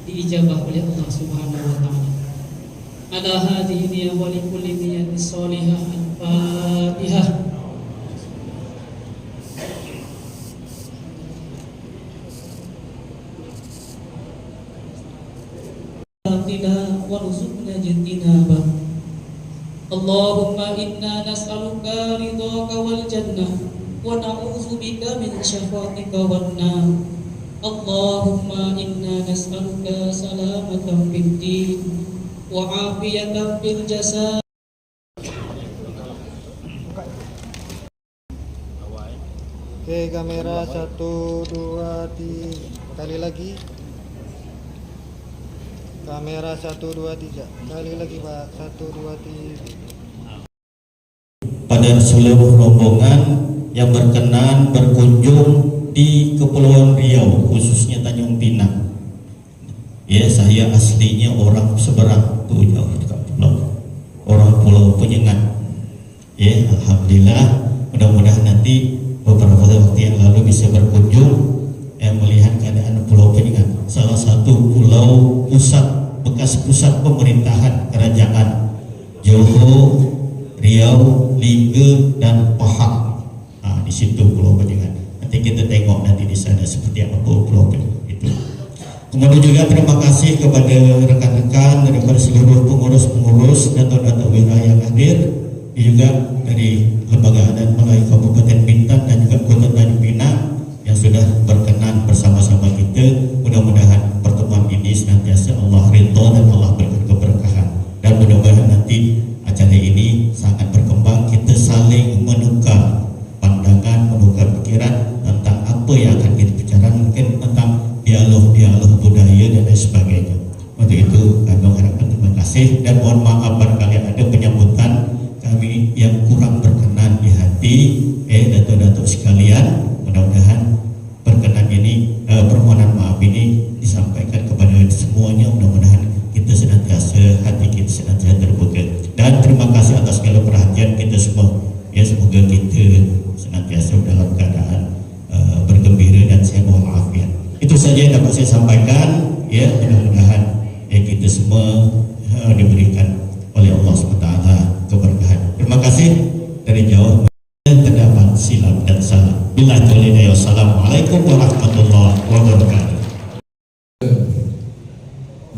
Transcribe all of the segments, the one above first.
diijabah oleh Allah Subhanahu wa taala. Ala hadhihi niyyah wa li kulli niyyatin shalihah. Al-Fatihah. Warzuqna jantinaba. Allahumma inna nas'aluka ridhaka wal jannah wa na'udzubika min syahwatika wan nar. Allahumma inna nas'aluka salamatan fid din wa afiyatan fil jasad. Oke, kamera 1 2 3 kali lagi. Kamera 1 2 3 kali lagi Pak. 1 2 3. Pada seluruh rombongan yang berkenan berkunjung di Kepulauan Riau, khususnya Tanjung Pinang. Ya, saya aslinya orang seberang tuh jauh dekat pulau, orang Pulau Penyengat. Ya, alhamdulillah, mudah-mudahan nanti beberapa waktu yang lalu bisa berkunjung melihat keadaan Pulau Penyengat, salah satu pulau bekas pusat pemerintahan kerajaan Johor, Riau, Lingga dan Pahang. Nah, di situ Pulau Penyengat. Nanti kita tengok nanti di sana seperti apa Pulau Penyengat itu. Kemudian juga terima kasih kepada rekan-rekan daripada seluruh pengurus-pengurus datuk-datuk wira yang hadir, juga dari Lembaga Adat Melayu Kabupaten Bintan dan juga Kota Tanjung Pinang yang sudah berkenan bersama-sama kita. Mudah-mudahan pertemuan ini senantiasa Allah ridha dan Allah berikan keberkahan, dan mudah-mudahan nanti acara ini sangat berkembang, kita saling menukar pandangan, menukar pikiran tentang apa yang akan kita bicara, mungkin tentang dialog-dialog budaya dan lain sebagainya. Untuk itu kami mengharapkan terima kasih dan mohon maaf barangkali ada penyambutan kami yang kurang berkenan di hati datuk-datuk sekalian. Mudah-mudahan perkenan ini, permohonan maaf ini disampaikan kepada semuanya. Mudah-mudahan kita senantiasa, hati kita senantiasa terbuka, dan terima kasih atas segala perhatian kita semua. Ya, semoga kita senantiasa dalam keadaan bergembira dan sehat walafiat. Itu saja yang dapat saya sampaikan. Ya, mudah-mudahan kita semua diberikan oleh Allah SWT keberkahan. Terima kasih dari jauh. Terdapat silap dan salah. Bila taufiq, wassalamualaikum warahmatullahi wabarakatuh.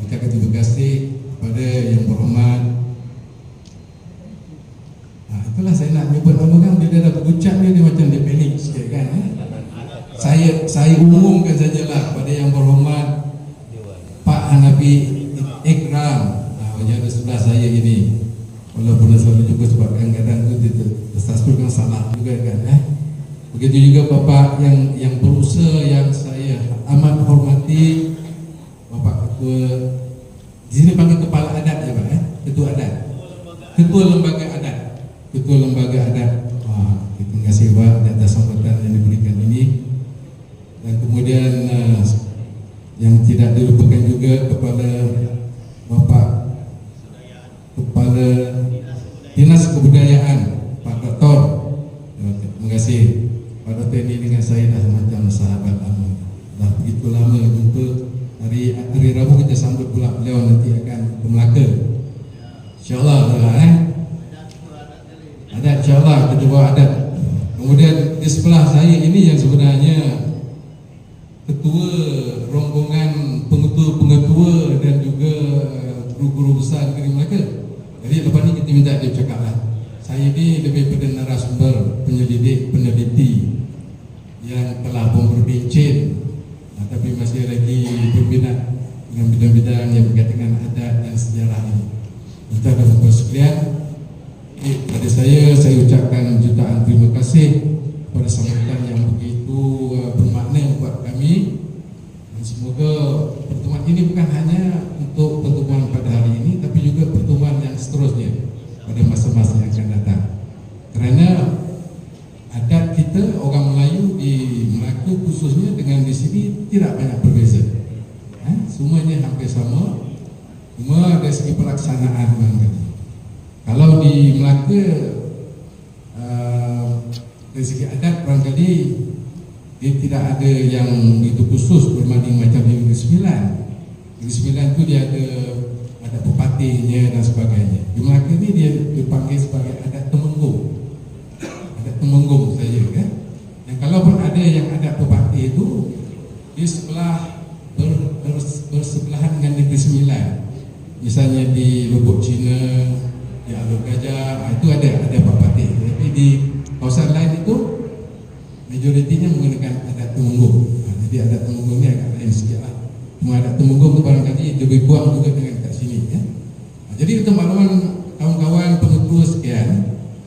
Ucapkan terima kasih kepada yang berhormat. Itulah saya nak nyebut nama kan, bila dah berucap dia macam dia panik sikit kan. Saya umumkan sajalah kepada yang berhormat Pak Hanafi Ikram, yang ada sebelah saya ini. Walaupun selalu juga sebab kadang-kadang itu tersasul salah juga kan. Begitu juga Bapak yang berusaha, yang saya amat hormati, Bapak Ketua, di sini panggil Kepala Adat ya Pak, Ketua Adat, Ketua Lembaga Adat, Ketua Lembaga Adat. Terima kasih Pak atas sambutan yang diberikan ini. Dan kemudian yang tidak dilupakan juga kepada Bapak Kepala Dinas Kebudayaan Pak Dr. Terima kasih Pak Dr. ini dengan saya dah macam sahabat lama, dah begitu lama jumpa. Hari Rabu kita sambut pula beliau nanti akan ke Melaka, InsyaAllah adat, InsyaAllah kita bawa adat. Kemudian di sebelah saya ini yang sebenarnya ketua rombongan pengetua-pengetua dan juga guru-guru besar negeri Melaka. Jadi lepas ni kita minta dia cakap lah. Saya ni lebih pada narasumber, penyelidik, peneliti yang telah pun berbincang, tapi masih lagi berminat dengan bidang-bidang yang berkaitan dengan adat dan sejarah ini. Kita ada bapak sekalian, pada saya ucapkan jutaan terima kasih kepada sambutan yang begitu bermakna buat kami. Dan semoga pertemuan ini bukan hanya untuk pertemuan pada hari ini, tapi juga pertemuan yang seterusnya pada masa-masa yang akan datang. Kerana adat kita orang Melayu di Melaka khususnya dengan di sini tidak banyak berbeza. Semuanya hampir sama, cuma dari segi pelaksanaan barangkali. Kalau di Melaka dari segi adat barangkali dia tidak ada yang itu khusus berbanding macam di Negeri Sembilan. Negeri Sembilan itu dia ada pepatihnya dan sebagainya. Di Melaka ini dia dipanggil sebagai adat Temenggung. Adat Temenggung saja kan. Dan kalaupun ada yang adat pepatih itu di sebelah bersebelahan dengan Negeri Sembilan. Misalnya di Lubuk Cina, di Alur Gajah, itu ada pepatih. Tapi di kawasan lain itu majoritinya menggunakan adat Temenggung. Jadi adat Temenggung ini agak lain sikit lah. Cuma adat Temenggung itu barangkali lebih kurang juga dengan kat sini ya. Jadi untuk makluman kawan-kawan pengetua sekian,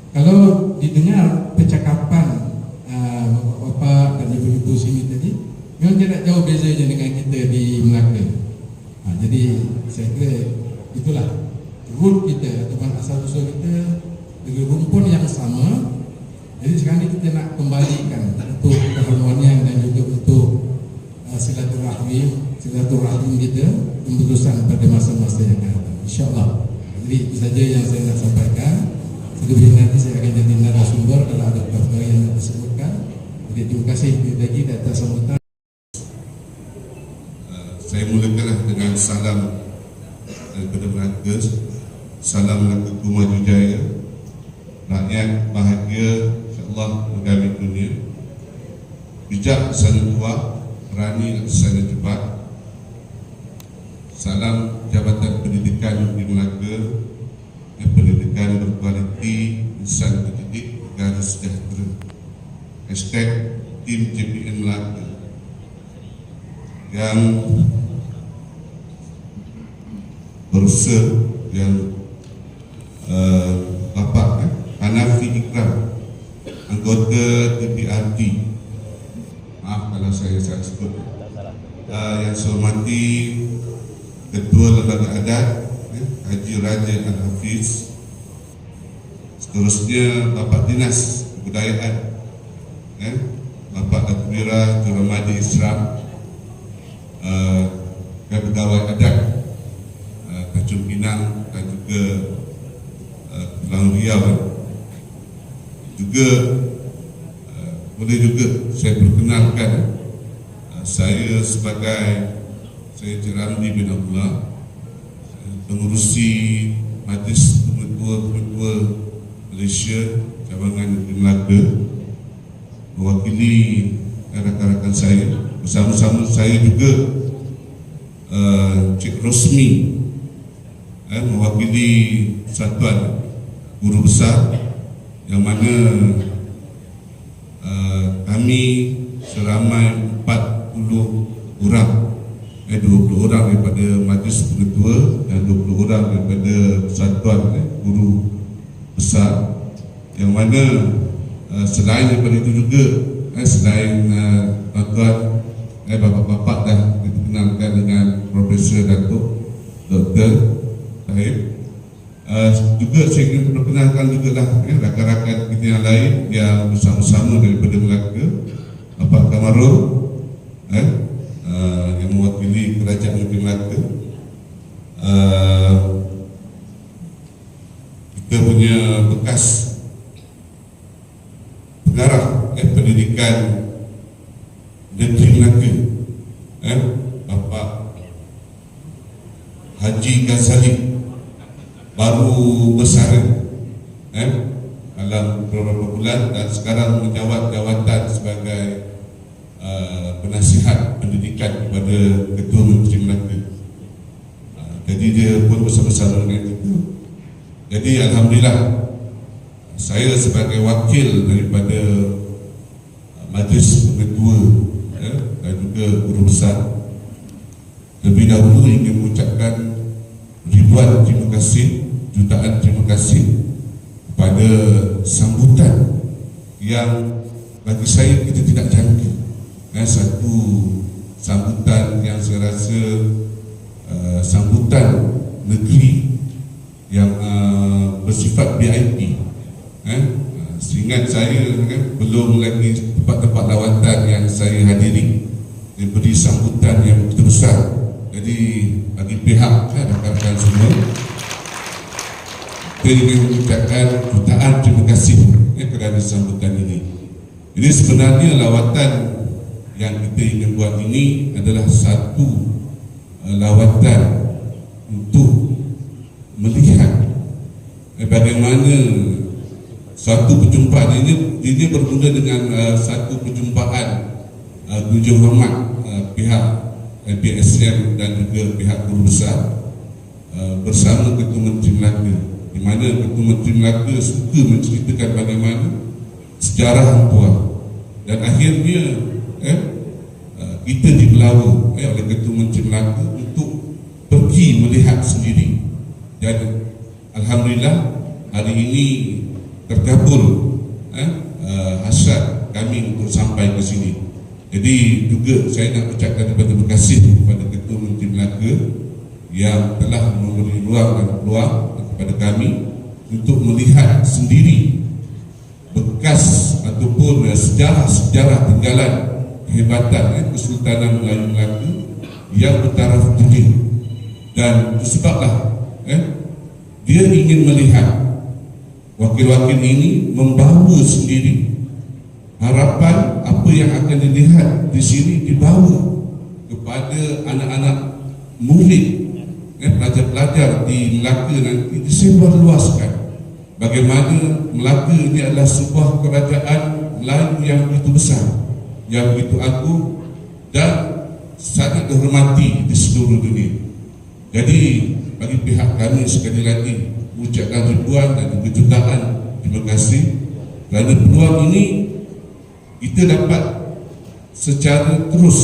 kalau didengar percakapan bapak-bapak dan ibu-ibu sini tadi, memang tidak jauh bezanya dengan kita di Melaka. Jadi saya kira itulah root kita ataupun asal-usul kita dengan rumpun yang sama. Jadi sekarang ini kita nak kembalikan untuk keharmonian dan juga untuk silaturahim kita keputusan pada masa-masa yang akan datang. InsyaAllah. Jadi itu saja yang saya nak sampaikan. Sebelum nanti saya akan jadi narasumber kalau ada perkara yang nak disebutkan. Jadi terima kasih lagi atas sambutan. Saya mulakanlah dengan salam daripada Melaka. Salam Melaka Maju Jaya. Rakyat bahagia, insyaAllah negara dunia. Bijak sana tua, berani sana cepat. Salam Jabatan Pendidikan di Melaka. Pendidikan berkualiti, insan terdidik, negara sejahtera. #Tim JPN Melaka yang berusaha yang Bapak Hanafi Ikram, anggota DPRD. Maaf kalau saya sebut. Yang saya hormati Ketua Lembaga Adat Haji Raja Al-Hafiz. Seterusnya Bapak Dinas Kebudayaan, Bapak Admira Juramadi Islam, Pegawai Adat Tanjung Pinang dan juga Pulau Riau. Juga boleh juga saya perkenalkan saya sebagai Encik Ramli bin Abdullah, pengurusi Majlis Pengetua Malaysia Cabangan Negeri Melaka, mewakili rakan-rakan saya. Bersama-sama saya juga Cik Rosmi, mewakili Satuan Guru Besar, yang mana kami seramai 40 orang, 20 orang daripada Majlis Pengetua dan 20 orang daripada Satuan Guru Besar, yang mana selain daripada itu juga selain tuan-tuan bapak-bapak dah dikenalkan dengan Profesor Datuk Dr. Taib, juga saya ingin perkenalkan juga lah rakan-rakan kita yang lain yang bersama-sama daripada Melaka, Bapak Kamarul yang mewakili Kerajaan Negeri Melaka, kita punya bekas pengarah pendidikan Negeri Melaka, Bapak Haji Ghazali, baru bersara dalam beberapa bulan dan sekarang menjawat jawatan sebagai penasihat pendidikan kepada Ketua Menteri Melaka. Jadi dia pun bersama-sama dengan kita. Jadi alhamdulillah saya sebagai wakil daripada Majlis Pengetua dan juga Guru Besar, lebih dahulu ingin mengucapkan ribuan terima kasih, jutaan terima kasih kepada sambutan yang bagi saya kita tidak jangka. Satu sambutan yang saya rasa sambutan negeri yang bersifat VIP. Seingat saya belum lagi tempat-tempat lawatan yang saya hadiri yang beri sambutan yang begitu besar. Jadi bagi pihak rakan-rakan semua, saya ingin mengucapkan jutaan terima kasih kerana sambutan ini. Jadi sebenarnya lawatan yang kita ingin buat ini adalah satu lawatan untuk melihat bagaimana suatu perjumpaan ini bermula dengan satu perjumpaan junjung hormat pihak LPSM dan juga pihak guru besar bersama Ketua Menteri Melaka, di mana Ketua Menteri Melaka suka menceritakan bagaimana sejarah Hang Tuah, dan akhirnya kita dibelawa oleh Ketua Menteri Melaka untuk pergi melihat sendiri, dan alhamdulillah hari ini terkabul hasrat kami untuk sampai ke sini. Jadi juga saya nak ucapkan terima kasih kepada Ketua Menteri Melaka yang telah memberi ruang dan peluang kepada kami untuk melihat sendiri bekas ataupun sejarah-sejarah tinggalan kehebatan Kesultanan Melayu Melaka yang bertaraf dunia. Dan itu sebablah dia ingin melihat wakil-wakil ini membawa sendiri harapan apa yang akan dilihat di sini dibawa kepada anak-anak murid, pelajar-pelajar di Melaka nanti, disebar luaskan bagaimana Melaka ini adalah sebuah kerajaan Melayu yang begitu besar, yang begitu agung dan sangat dihormati di seluruh dunia. Jadi bagi pihak kami sekali lagi mengucapkan ribuan dan juga jutaan terima kasih kerana peluang ini kita dapat secara terus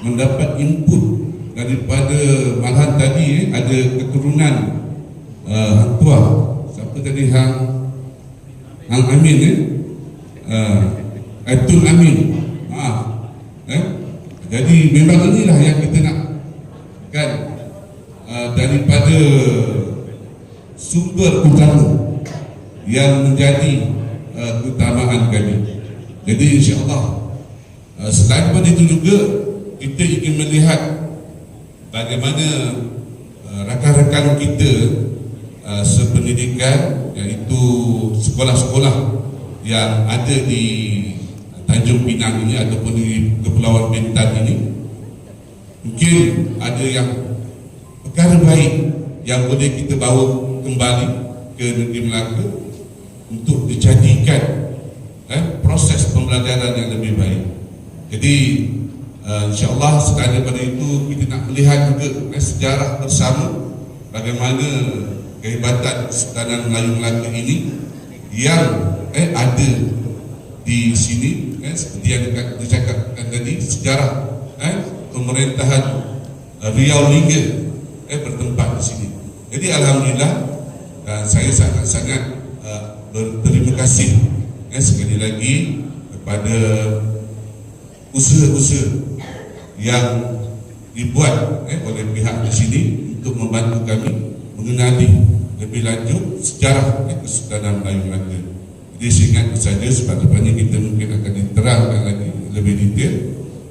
mendapat input daripada malahan tadi ada keturunan Hang Tuah, siapa tadi, Hang Amin Atul Amin, jadi memang inilah yang kita nak kan, daripada sumber utama yang menjadi keutamaan kami. Jadi insya-Allah selain daripada itu juga kita ingin melihat bagaimana rakan-rakan kita sependidikan, iaitu sekolah-sekolah yang ada di Tanjung Pinang ini ataupun di Kepulauan Bintan ini, mungkin ada yang perkara baik yang boleh kita bawa kembali ke negeri Melaka untuk dijadikan proses pembelajaran yang lebih baik. Jadi insya-Allah selain daripada itu kita nak melihat juga sejarah bersama bagaimana kehebatan Kesultanan Melayu Melaka ini yang ada di sini, seperti yang dicakapkan tadi, sejarah pemerintahan Riau Lingga bertempat di sini. Jadi alhamdulillah saya sangat-sangat berterima kasih sekali lagi kepada usaha-usaha yang dibuat oleh pihak di sini untuk membantu kami mengenali lebih lanjut sejarah Kesultanan Melayu Melaka. Jadi saya ingat saja sebab depannya kita mungkin akan diterangkan lagi lebih detail.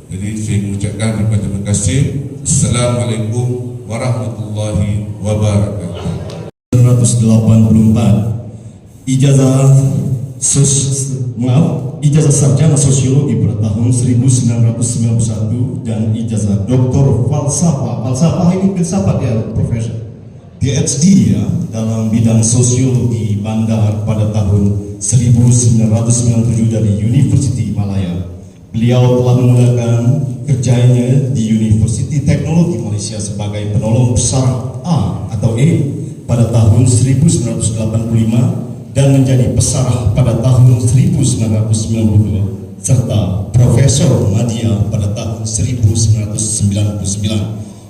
Jadi saya mengucapkan terima kasih. Assalamualaikum warahmatullahi wabarakatuh. 1984 ijazah sarjana sosiologi pada tahun 1991 dan ijazah doktor falsafah ini filsafat ya profesor, PhD ya dalam bidang sosiologi bandar pada tahun 1997 dari University Malaya. Beliau telah memulakan kerjanya di Universiti Teknologi Malaysia sebagai penolong pesara A atau E pada tahun 1985 dan menjadi pesara pada tahun 1992 serta Profesor Madya pada tahun 1999.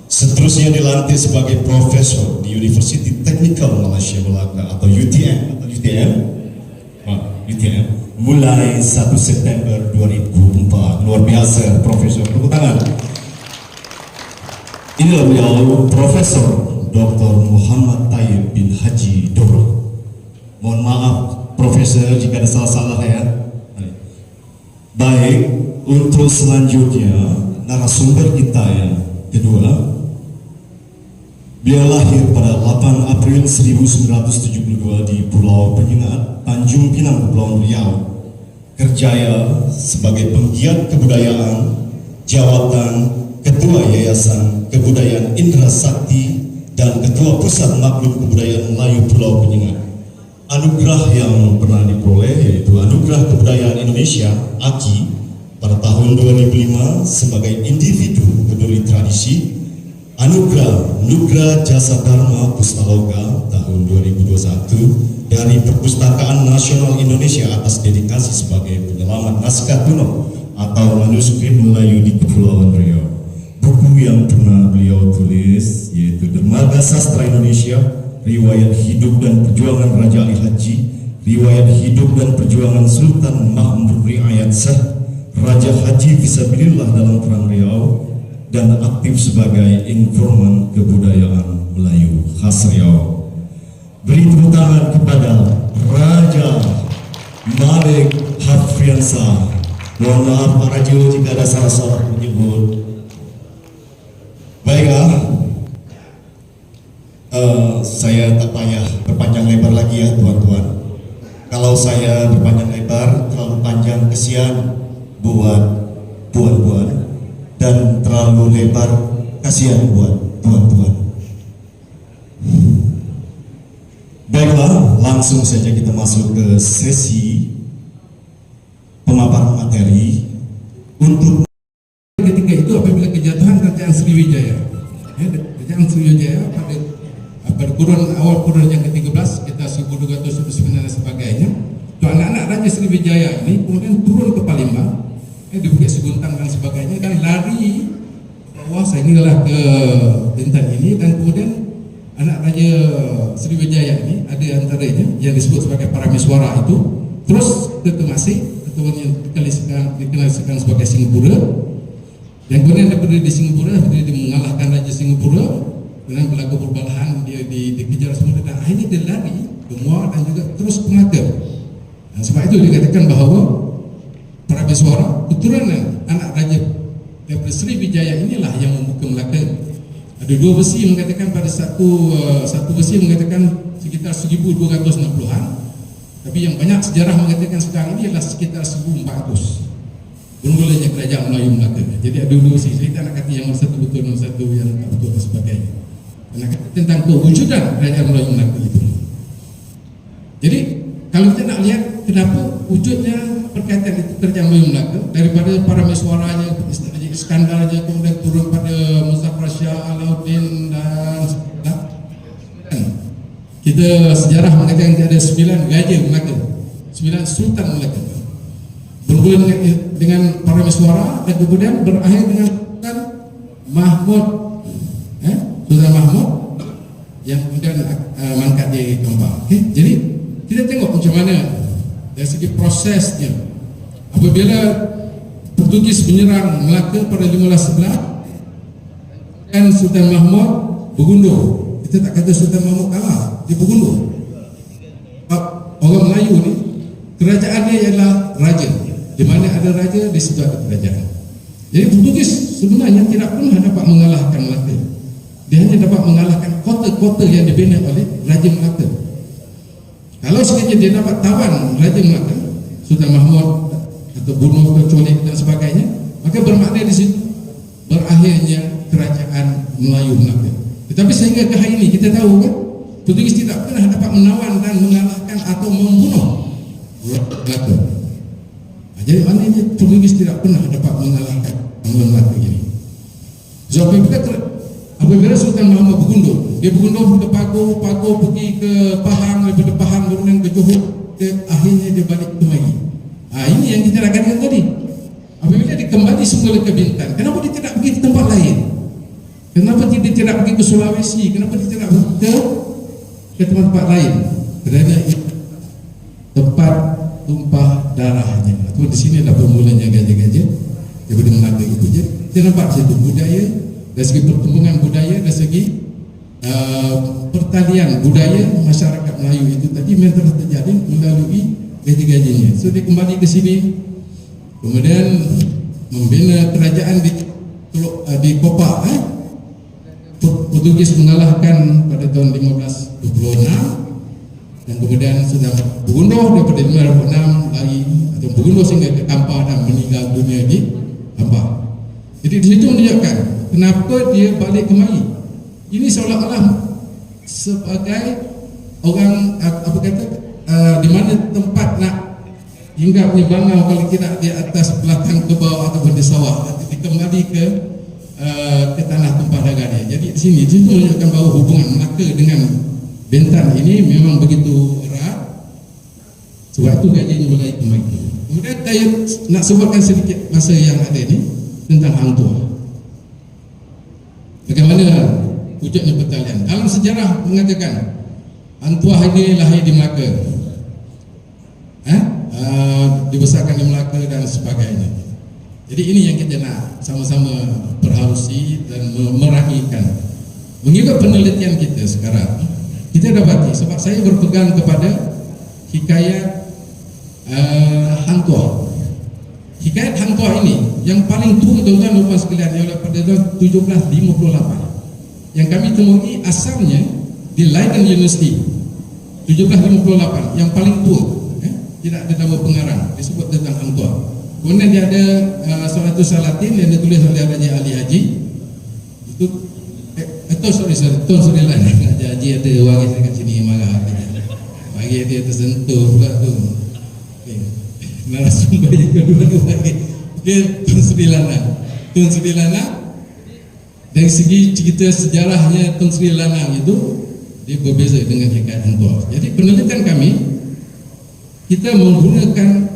Seterusnya dilantik sebagai profesor di University Technical Malaysia Melaka atau UTM mulai 1 September 2004. Luar biasa profesor, tepuk tangan. Inilah beliau Profesor Dr. Muhammad Tayyib bin Haji Doro. Mohon maaf Profesor jika ada salah-salah ya. Baik, untuk selanjutnya narasumber kita yang kedua, beliau lahir pada 8 April 1972 di Pulau Penyengat, Tanjung Pinang, Kepulauan Riau. Kerjaya sebagai penggiat kebudayaan, jawatan Ketua Yayasan Kebudayaan Indra Sakti, dan Ketua Pusat Maklum Kebudayaan Melayu Pulau Penyengat. Anugerah yang pernah diperoleh yaitu Anugerah Kebudayaan Indonesia (AKI) pada tahun 2005 sebagai individu peduli tradisi, Anugerah Nugra Jasa Dharma Pustaloka tahun 2021 dari Perpustakaan Nasional Indonesia atas dedikasi sebagai penyelamat naskah kuno atau manuskrip Melayu di Kepulauan Riau. Buku yang pernah beliau tulis yaitu Dermaga Sastra Indonesia, Riwayat Hidup dan Perjuangan Raja Ali Haji, Riwayat Hidup dan Perjuangan Sultan Mahmud Riayat Shah, Raja Haji Fisabilillah dalam Perang Riau, dan aktif sebagai informan kebudayaan Melayu khas Riau. Beri tepuk tangan kepada Raja Malik Hafriansah. Mohon maaf Pak Rajo jika ada salah-salah menyebut. Baiklah, saya tak payah berpanjang lebar lagi ya tuan-tuan. Kalau saya berpanjang lebar terlalu panjang, kesian buat puan-puan, dan terlalu lebar kasihan buat tuan-tuan. Baiklah, langsung saja kita masuk ke sesi pemaparan materi. Untuk ketika itu apabila kejatuhan kerajaan Sriwijaya, kerajaan Sriwijaya pada kurun awal kurun yang ke-13 kita 1209 dan sebagainya, itu anak-anak Raja Sriwijaya ini kemudian turun ke Palembang, di Bukit Seguntang dan sebagainya, kan lari bawah inilah ke Bintan ini, dan kemudian anak Raja Sriwijaya ini ada antaranya yang disebut sebagai Parameswara itu terus ke Temasek, yang dikenalkan sebagai Singapura, dan kemudian daripada di Singapura dia mengalahkan Raja Singapura, kemudian berlaku perbalahan, dia dikejar semua, dan akhirnya dia lari ke Muar dan juga terus ke Melaka. Nah, sebab itu dikatakan bahawa Parameswara keturunan anak Raja daripada Sriwijaya inilah yang membuka Melaka. Ada dua versi mengatakan pada satu versi mengatakan sekitar 1260-an, tapi yang banyak sejarah mengatakan sekarang ini adalah sekitar 1400 bermulanya kerajaan Melayu Melaka. Jadi ada dua versi. Saya tak nak kata yang satu betul dan satu yang tak betul dan sebagainya. Nak kata tentang kewujudan kerajaan Melayu Melaka itu. Jadi kalau kita nak lihat kenapa wujudnya perkaitan itu kerajaan Melayu Melaka, daripada Parameswaranya, Iskandarnya, kemudian turun pada Muzaffar Shah, Alauddin dan kita sejarah mengatakan ada 9 raja Melaka, 9 sultan Melaka, bermula dengan Parameswara dan kemudian berakhir dengan Sultan Mahmud, Sultan Mahmud yang kemudian mangkat di Kembang. Jadi kita tengok macam mana dari segi prosesnya. Apabila Portugis menyerang Melaka pada 1511 dan Sultan Mahmud bergundur, kita tak kata Sultan Mahmud kalah, dia bergundur. Orang Melayu ni kerajaannya ialah raja. Di mana ada raja, di situ ada kerajaan. Jadi Portugis sebenarnya tidak pernah dapat mengalahkan Melaka. Dia hanya dapat mengalahkan kota-kota yang dibina oleh Raja Melaka. Kalau sekiranya dia dapat tawan Raja Melaka, Sultan Mahmud atau bunuh atau colik dan sebagainya, maka bermakna di situ berakhirnya kerajaan Melayu Melaka. Tetapi sehingga ke hari ini kita tahu kan, Portugis tidak pernah dapat menawan dan mengalahkan atau membunuh Melaka. Jadi maknanya Portugis tidak pernah dapat mengalahkan Melaka ini. So apabila Sultan Mahmud bergundur, dia bergundur ke Pagoh pergi ke Pahang, daripada Pahang kemudian ke Johor, akhirnya dia balik ke Mari. Ini yang kita nak katakan tadi. Apabila dia kembali semula ke Bintan, kenapa dia tidak pergi ke tempat lain? Kenapa dia tidak pergi ke Sulawesi? Kenapa dia tidak pergi ke tempat lain? Kerana tempat tumpah darahnya. Di sini adalah bermulanya gajah-gajah daripada Melaka itu. Jadi kita nampak satu budaya, dari segi perkembangan budaya, dari segi pertalian budaya masyarakat Melayu itu tadi memang telah terjadi melalui gajah-gajahnya. So dia kembali ke sini, kemudian membina kerajaan di Kopak. Portugis mengalahkan pada tahun 1526 dan kemudian sudah bergundur daripada 1526 lari atau bergundur sehingga ke Kampar dan meninggal dunia di Kampar. Jadi di situ menunjukkan kenapa dia balik kemari. Ini seolah-olah sebagai orang apa kata di mana tempat nak hingga punya bangau kalau tidak di atas belakang ke bawah ataupun di sawah, nanti kembali ke tanah tumpah darah dia. Jadi di sini menunjukkan bahawa hubungan Melaka dengan Bintan ini memang begitu erat. Sebab itu gajinya mulai kembali. Kemudian saya nak sebutkan sedikit masa yang ada ini tentang Hang Tuah. Bagaimana wujudnya pertalian? Dalam sejarah mengatakan Hang Tuah ini lahir di Melaka, dibesarkan di Melaka dan sebagainya. Jadi ini yang kita nak sama-sama perhalusi dan meraihkan. Mengikut penelitian kita sekarang, kita dapati, sebab saya berpegang kepada hikayat Hang Tuah. Hikayat Hang Tuah ini yang paling tua tuan-tuan dan puan sekalian ialah pada tahun 1758. Yang kami temui asalnya di Leiden University 1758, yang paling tua, tidak ada nama pengarang disebut tentang Hang Tuah. Kemudian dia ada suatu tulisan Latin yang ditulis oleh Raja Ali Haji. Itu Tuan Sri Lan Raja Haji ada waris dekat sini marah. Bagi dia tersentuh pula tu. Narasumber yang kedua-dua lagi. Tuan Sri Lanang. Tuan Sri Lanang dari segi cerita sejarahnya Tuan Sri Lanang itu dia berbeza dengan hikayat Hang Tuah. Jadi penelitian kami, kita menggunakan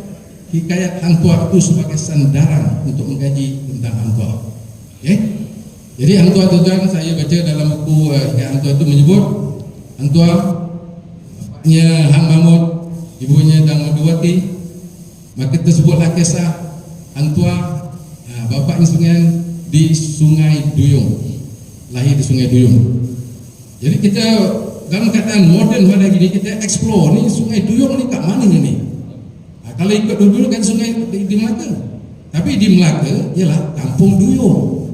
hikayat Hang Tuah itu sebagai sandaran untuk mengkaji tentang Hang Tuah. Okay? Jadi Hang Tuah tuan-tuan, saya baca dalam buku hikayat Hang Tuah itu menyebut Hang Tuah bapaknya Hang Mahmud, ibunya Dang Madawati. Maka tersebutlah kisah Hang Tuah, bapaknya di Sungai Duyung, lahir di Sungai Duyung. Jadi kita dalam keadaan moden pada gini, kita explore ni Sungai Duyung ni kat mana ni? Kalau ikut dulu kan sungai di Melaka, tapi di Melaka ialah Kampung Duyung.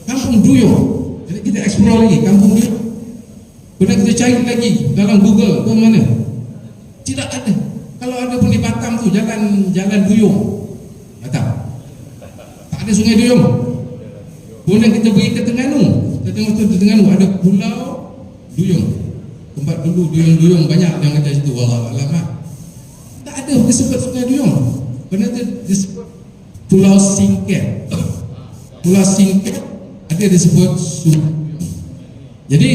Kampung Duyung. Jadi kita explore lagi Kampung Duyung. Kemudian kita cari lagi dalam Google ke mana? Tidak ada. Kalau ada pun di Batam tu jalan Duyung. Batam. Tak ada Sungai Duyung. Kemudian kita pergi ke Terengganu. Kita tengok tu di Terengganu ada Pulau Duyung. Tempat dulu duyung-duyung banyak yang ada situ. Wallahualam. Tak ada disebut Sungai Duyung. Kerana disebut Pulau Singket. Pulau Singket ada disebut Sungai Duyung. Jadi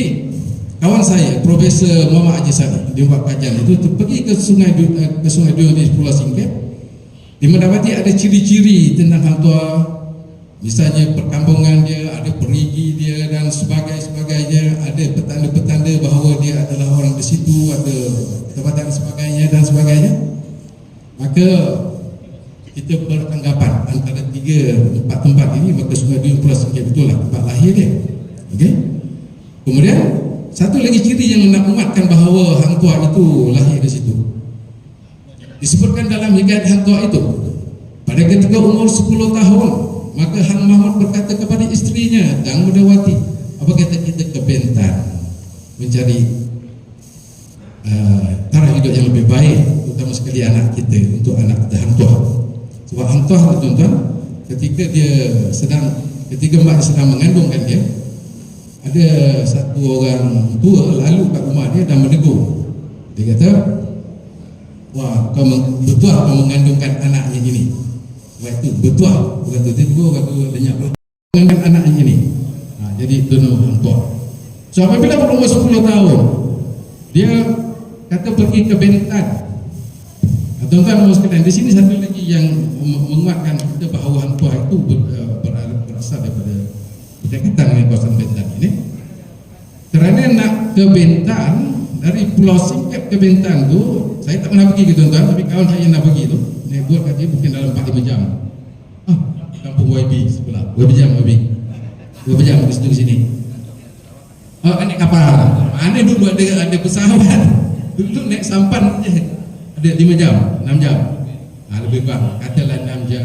kawan saya Profesor Muhammad Haji Sani di buat kajian itu pergi ke Sungai Duyung di Pulau Singket. Dia mendapati ada ciri-ciri tentang Hang Tuah. Misalnya perkampungan dia, ada perigi dia dan sebagainya, ada petanda-petanda bahawa dia adalah orang di situ, ada tempatan sebagainya dan sebagainya. Maka kita beranggapan antara 3-4 tempat ini, maka Sungai Duyung Pulau Singket betul lah tempat lahir dia. Okey. Kemudian satu lagi ciri yang nak menguatkan bahawa Hang Tuah itu lahir di situ. Disebutkan dalam hikayat Hang Tuah itu, pada ketika umur 10 tahun, maka Hang Mahmud berkata kepada istrinya Dang Madawati, apa kata kita ke Bintan mencari taraf hidup yang lebih baik, terutama sekali anak kita, untuk anak kita Hang Tuah. Sebab Hang Tuah tuan-tuan, ketika Mbak sedang mengandungkan dia, ada satu orang tua lalu kat rumah dia dan menegur. Dia kata, wah, betul kau mengandungkan anaknya ini. Sebab itu betul, bukan tu tegur, kata lenyap mengandungkan anaknya ini. Jadi itu nama Hang Tuah. So apabila berumur 10 tahun, dia kata pergi ke Bintan. Tuan-tuan dan sekalian, di sini satu lagi yang menguatkan kita bahawa Hang Tuah itu berasal daripada berdekatan dengan kawasan Bintan ini. Kerana nak ke Bintan, dari Pulau Singket ke Bintan tu, saya tak pernah pergi ke tuan-tuan, tapi kawan saya yang nak pergi tu, dia buat kata mungkin dalam 4-5 jam. Kampung YB sebelah, berapa jam YB? Berapa jam ke situ ke sini? Naik kapal. Mana dulu ada pesawat. Dulu naik sampan je. Ada 5 jam, 6 jam. Lebih kurang, katalah 6 jam.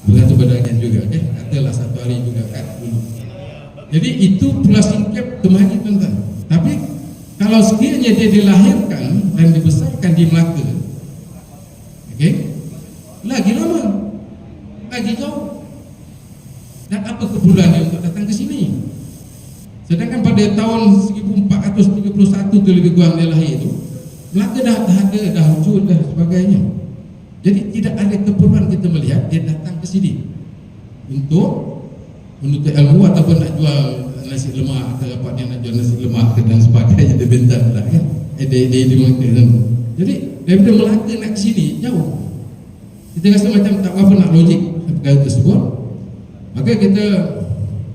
Bergantung badangan juga, katalah 1 hari juga kan dulu. Jadi itu Pulau Singket kemari tuan-tuan. Tapi kalau sekiranya dia dilahirkan dan dibesarkan di Melaka, okey, lagi lama. dan apa keperluan dia untuk datang ke sini. Sedangkan pada tahun 1431 tu lebih kurang dia lahir itu, Melaka dah ada, dah wujud dan sebagainya. Jadi tidak ada keperluan kita melihat dia datang ke sini untuk menuntut ilmu ataupun nak jual nasi lemak atau apa dia nak jual nasi lemak dan sebagainya, dia bentar lah kan. Dia Melaka kan. Jadi daripada Melaka nak ke sini jauh. Kita rasa macam tak apa nak logik perkara tersebut. Maka kita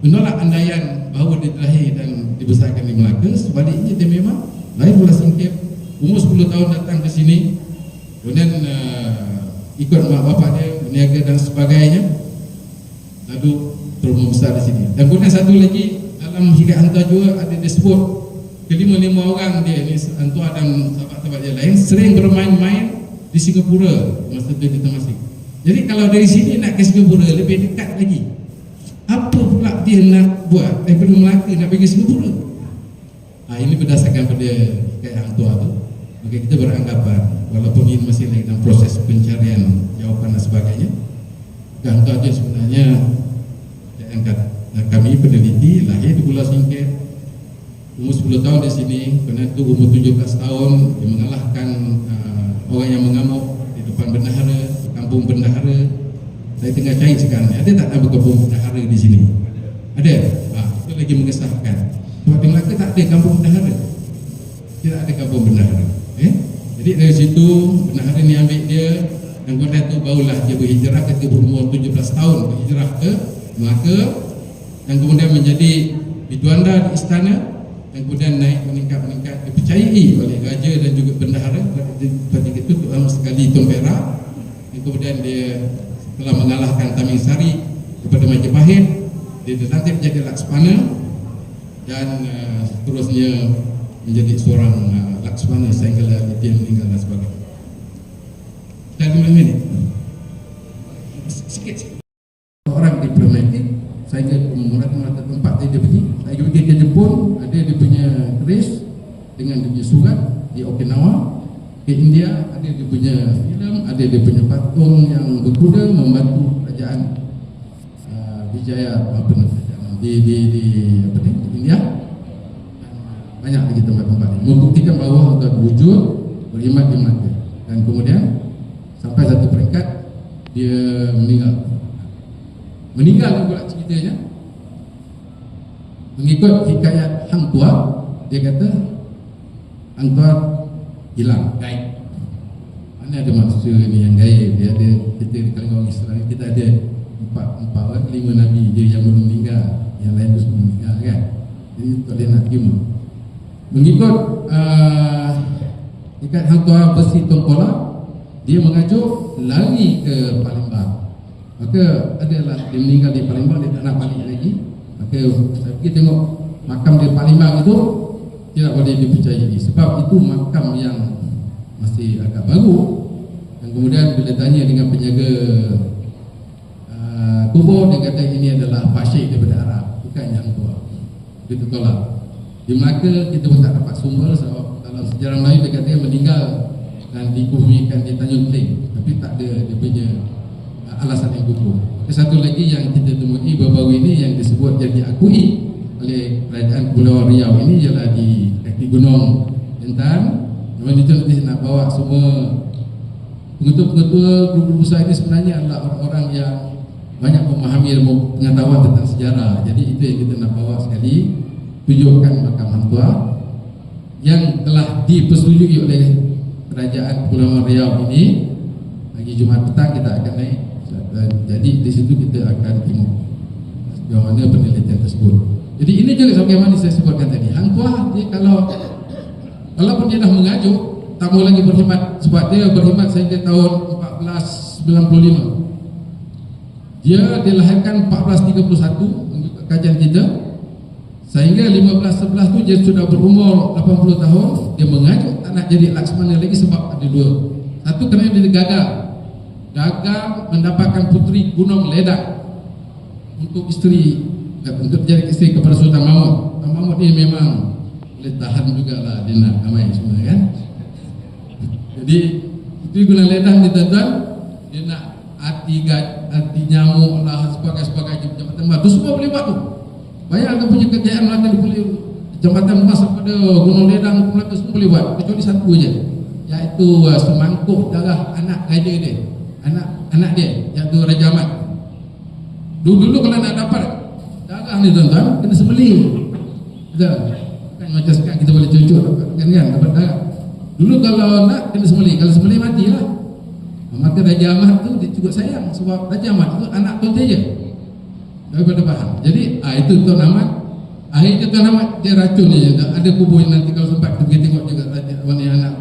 menolak andaian bahawa dia lahir dan dibesarkan di Melaka. Sebaliknya dia memang lahir Pulau Singkep, umur 10 tahun datang ke sini, kemudian ikut mak bapak dia berniaga dan sebagainya, lalu terus membesar di sini. Dan kemudian satu lagi dalam hikayat hantar juga ada disebut kelima-lima orang dia ni, hantar dan sahabat-sahabat yang lain sering bermain-main di Singapura masa tu kita masih. Jadi kalau dari sini nak ke Singapura lebih dekat lagi. Apa pula dia nak buat daripada Melaka nak pergi Singapura? Ini berdasarkan pada hikayat hang tua tu. Maka kita beranggapan walaupun ini masih lagi dalam proses pencarian jawapan dan sebagainya, hang tua dia sebenarnya kami peneliti lahir di Pulau Singkep, umur 10 tahun di sini, kemudian tu umur 17 tahun dia mengalahkan orang yang mengamuk di depan bendahara, di kampung bendahara. Saya tengah cari sekarang, ada tak nama kampung bendahara di sini? Ada? Itu lagi mengesahkan. Sebab di Melaka tak ada kampung bendahara. Tidak ada kampung bendahara. Jadi dari situ bendahara ni ambil dia, dan kemudian tu barulah dia berhijrah ketika berumur 17 tahun, berhijrah ke Melaka, dan kemudian menjadi biduanda di istana, dan kemudian naik meningkat dipercayai oleh raja dan juga bendahara. Ketika itu terutama sekali Tun Perak, dan kemudian dia telah mengalahkan Tamim Sari kepada Majapahit, dia dilantik menjadi Laksmana dan seterusnya menjadi seorang Laksmana sehingga dia meninggal dan sebagainya. Dan 5 minit sikit orang diplomatik sehingga mula-mula tempat dia pergi. Saya pergi ke Jepun, ada dia punya keris dengan dia punya surat di Okinawa. Ke India ada dia punya filem, ada dia punya patung yang berkuda membantu kerajaan Wijaya di India. Banyak lagi tempat-tempat ini membuktikan bahawa Tuan wujud berkhidmat di Melaka. Dan kemudian sampai satu peringkat dia meninggal pula ceritanya. Mengikut hikayat hang tua, dia kata hang tua hilang, gaib. Mana ada maksud ni yang gaib? Dia ada, kita kalau orang Islam kita ada 5 nabi dia yang belum meninggal, yang lain terus meninggal kan. Jadi tak boleh nak terima. Mengikut ikat hang tua besi Tongkola, dia mengajuk lari ke Palembang. Maka adalah dia meninggal di Palembang, dia tak nak balik lagi. Maka saya pergi tengok makam di Palembang itu, tidak boleh dipercayai sebab itu makam yang masih agak baru. Dan kemudian bila tanya dengan penjaga kubur, dia kata ini adalah Pasyik daripada Arab, bukan yang tua. Kita tolak. Di Melaka kita pun tak dapat sumber sebab dalam sejarah Melayu dia kata meninggal dan dikuburkan di Tanjung Kling, tapi tak ada dia punya alasan yang kukuh. Satu lagi yang kita temui baru-baru ini yang disebut jadi diakui oleh kerajaan Kepulauan Riau ini ialah di kaki Gunung Lentan. Memang itu nanti nak bawa semua pengetua-pengetua grup besar ini sebenarnya adalah orang-orang yang banyak memahami ilmu pengetahuan tentang sejarah. Jadi itu yang kita nak bawa sekali, tunjukkan makam hang tua yang telah dipersetujui oleh kerajaan Kepulauan Riau ini. Pagi Jumaat petang kita akan naik. Jadi di situ kita akan tengok sejauh mana penelitian tersebut. Jadi ini juga sebagaimana saya sebutkan tadi, hang tua dia walaupun dia dah mengajuk, tak mau lagi berkhidmat sebab dia berkhidmat sehingga tahun 1495. Dia dilahirkan 1431 mengikut kajian kita, sehingga 1511 tu dia sudah berumur 80 tahun. Dia mengajuk tak nak jadi Laksmana lagi sebab ada dua. Satu kerana dia gagal mendapatkan puteri Gunung Ledak untuk jadi isteri kepada Sultan Mahmud. Sultan Mahmud ini memang boleh tahan jugalah, dia nak ramai semua kan. Jadi puteri Gunung Ledak ni tuan-tuan, dia nak anti nyamuk lah, sebagainya jambatan emas. Itu semua boleh buat tu. Bayangkan punya kejayaan Melaka dia boleh jambatan emas pada Gunung Ledang Melaka semua boleh buat, kecuali satu je, iaitu semangkuk darah anak raja dia, anak dia, iaitu Raja Ahmad. Dulu kalau nak dapat darah ni tuan-tuan, kena sembelih. Betul? Kan macam sekarang kita boleh cucuk kan dapat darah. Dulu kalau nak kena sembelih, kalau sembelih matilah. Maka Raja Ahmad tu dia juga sayang, sebab Raja Ahmad tu anak tuan dia je daripada faham. Jadi itu Tuan Ahmad. Akhirnya Tuan Ahmad dia racun dia juga. Ada kubur yang nanti kalau sempat kita pergi tengok juga Raja anak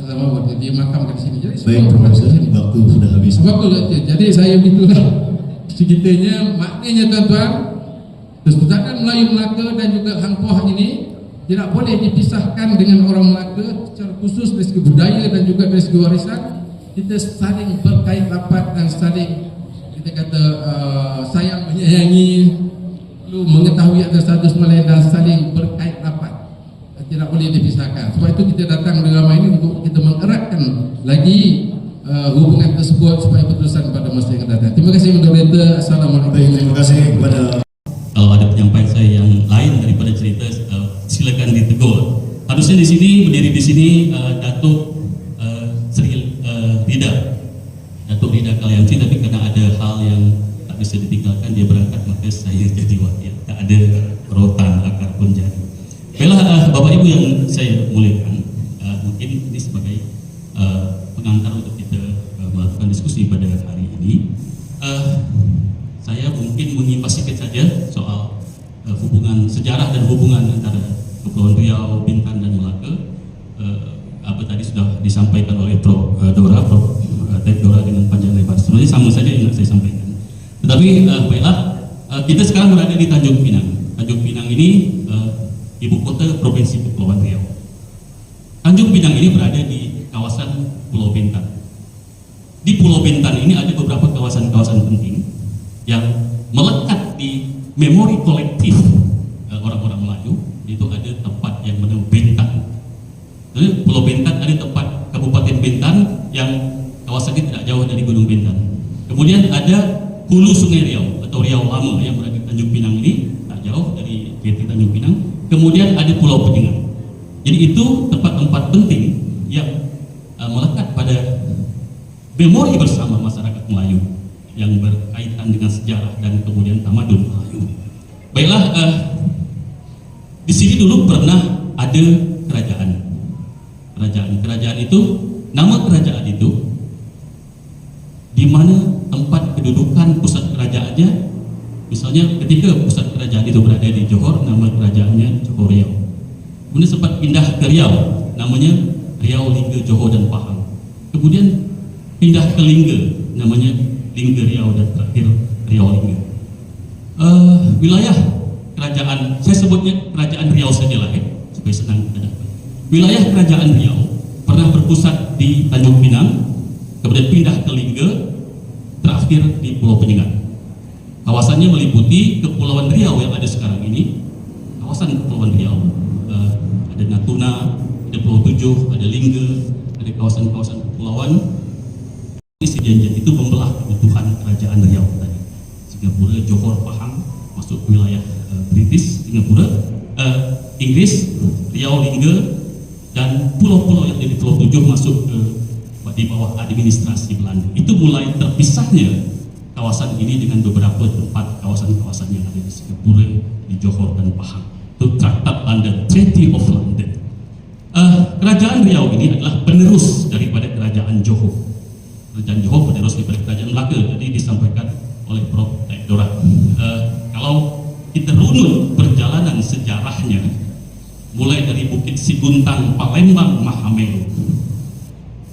Sultan Mahmud dia makamkan di sini. Jadi Baik Profesor, waktu sudah habis. Jadi saya begitulah ceritanya. Maknanya tuan-tuan, Persatuan Melayu Melaka dan juga Hang Tuah ini tidak boleh dipisahkan dengan orang Melaka secara khusus dari segi budaya dan juga dari segi warisan. Kita saling berkait rapat dan saling kita kata sayang menyayangi, perlu mengetahui antara satu sama lain dan saling berkait rapat, tidak boleh dipisahkan. Sebab itu kita datang dalam ini untuk kita mengeratkan lagi hubungan tersebut supaya berterusan pada masa yang akan datang. Terima kasih moderator. Assalamualaikum. Baik, terima kasih kepada. Kalau ada penyampaian saya yang lain daripada cerita, silakan ditegur. Harusnya di sini berdiri di sini Datuk Sri Datuk Rida Kalianti, tapi karena ada hal yang tak bisa ditinggalkan, dia berangkat, maka saya jadi wakil. Tak ada rotan akar pun jadi. Baiklah, Bapak Ibu yang saya muliakan, mungkin ini sebagai pengantar untuk kita melakukan diskusi pada hari ini. Saya mungkin mengimbas sedikit saja soal hubungan sejarah dan hubungan antara Kepulauan Riau, Bintan dan Melaka. Apa tadi sudah disampaikan oleh Prof. Dora dengan panjang lebar. Sebenarnya sama saja yang nak saya sampaikan. Tetapi baiklah, kita sekarang berada di Tanjung Pinang. Tanjung Pinang ini ibu kota Provinsi Kepulauan Riau. Tanjung Pinang ini berada di kawasan Pulau Bintan. Di Pulau Bintan ini ada beberapa kawasan-kawasan penting yang melekat di memori kolektif orang-orang Melayu. Itu ada tempat yang bernama Bintan. Jadi Pulau Bintan ada tempat Kabupaten Bintan yang kawasannya tidak jauh dari Gunung Bintan. Kemudian ada Hulu Sungai Riau atau Riau Lama yang berada di Tanjung Pinang ini, tak jauh dari JT Tanjung Pinang. Kemudian ada Pulau Penyengat. Jadi itu tempat-tempat penting yang melekat pada memori bersama masyarakat Melayu yang berkaitan dengan sejarah dan kemudian tamadun Melayu. Baiklah, di sini dulu pernah ada kerajaan. Kerajaan itu, nama kerajaan itu, di mana tempat kedudukan pusat kerajaannya. Misalnya ketika pusat kerajaan itu berada di Johor, nama kerajaannya Johor Riau. Kemudian sempat pindah ke Riau, namanya Riau, Lingga, Johor dan Pahang. Kemudian pindah ke Lingga, namanya Lingga Riau dan terakhir Riau Lingga. Wilayah kerajaan, saya sebutnya kerajaan Riau sajalah ya, supaya senang kita dapat. Wilayah kerajaan Riau pernah berpusat di Tanjung Pinang, kemudian pindah ke Lingga, terakhir di Pulau Penyengat. Kawasannya meliputi Kepulauan Riau yang ada sekarang ini, kawasan Kepulauan Riau, ada Natuna, ada Pulau Tujuh, ada Lingga, ada kawasan-kawasan kepulauan. Perjanjian itu membelah kebutuhan kerajaan Riau tadi. Singapura, Johor, Pahang masuk wilayah British, Singapura, Inggris, Riau, Lingga, dan pulau-pulau yang dari Pulau Tujuh masuk ke di bawah administrasi Belanda. Itu mulai terpisahnya kawasan ini dengan beberapa tempat kawasan-kawasan yang ada di Singapura, di Johor dan Pahang. Itu Traktat London, Treaty of London. Kerajaan Riau ini adalah penerus daripada kerajaan Johor. Kerajaan Johor penerus daripada kerajaan Melaka. Jadi disampaikan oleh Prof. Dora. Kalau kita runut perjalanan sejarahnya, mulai dari Bukit Siguntang, Palembang, Mahamelu,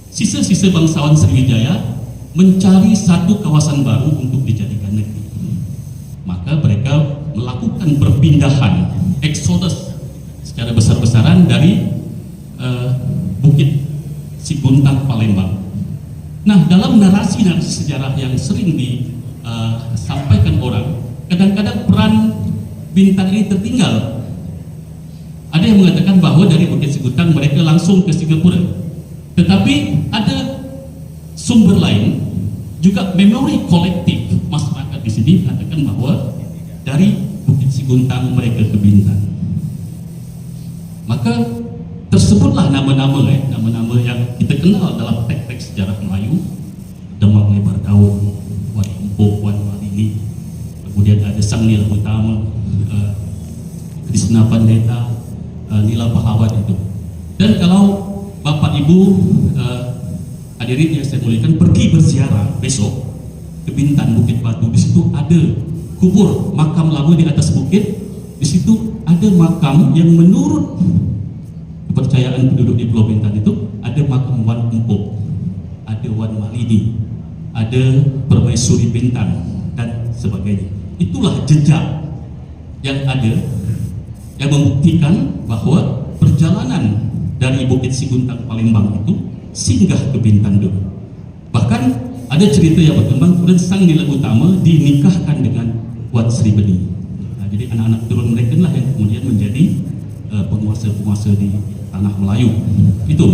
sisa-sisa bangsawan Sriwijaya mencari satu kawasan baru untuk dijadikan negeri. Maka mereka melakukan perpindahan, eksodus secara besar-besaran dari Bukit Siguntang, Palembang. Nah, dalam narasi-narasi sejarah yang sering disampaikan orang, kadang-kadang peran Bintan ini tertinggal. Ada yang mengatakan bahwa dari Bukit Siguntang mereka langsung ke Singapura. Tetapi ada sumber lain juga memori kolektif masyarakat di sini katakan bahwa dari Bukit Siguntang mereka ke Bintan. Maka tersebutlah nama-nama yang kita kenal dalam teks-teks sejarah Melayu. Demang Lebar Daun, Wan Empuk, Wan Malini, kemudian ada Sang Nila Utama, Krishna Pandeta, Nila Pahlawan itu. Dan kalau Bapak Ibu hadirin yang saya muliakan pergi berziarah besok ke Bintan Bukit Batu, di situ ada kubur makam lama di atas bukit. Di situ ada makam yang menurut kepercayaan penduduk di Pulau Bintan itu ada makam Wan Empuk, ada Wan Malini, ada Permaisuri Bintan dan sebagainya. Itulah jejak yang ada yang membuktikan bahwa perjalanan dari Bukit Siguntang Palembang itu singgah ke Bintan dulu. Bahkan ada cerita yang berkembang kemudian Sang Nila Utama dinikahkan dengan Wan Sri Beni. Nah, jadi anak-anak turun mereka lah yang kemudian menjadi penguasa-penguasa di tanah Melayu. Itu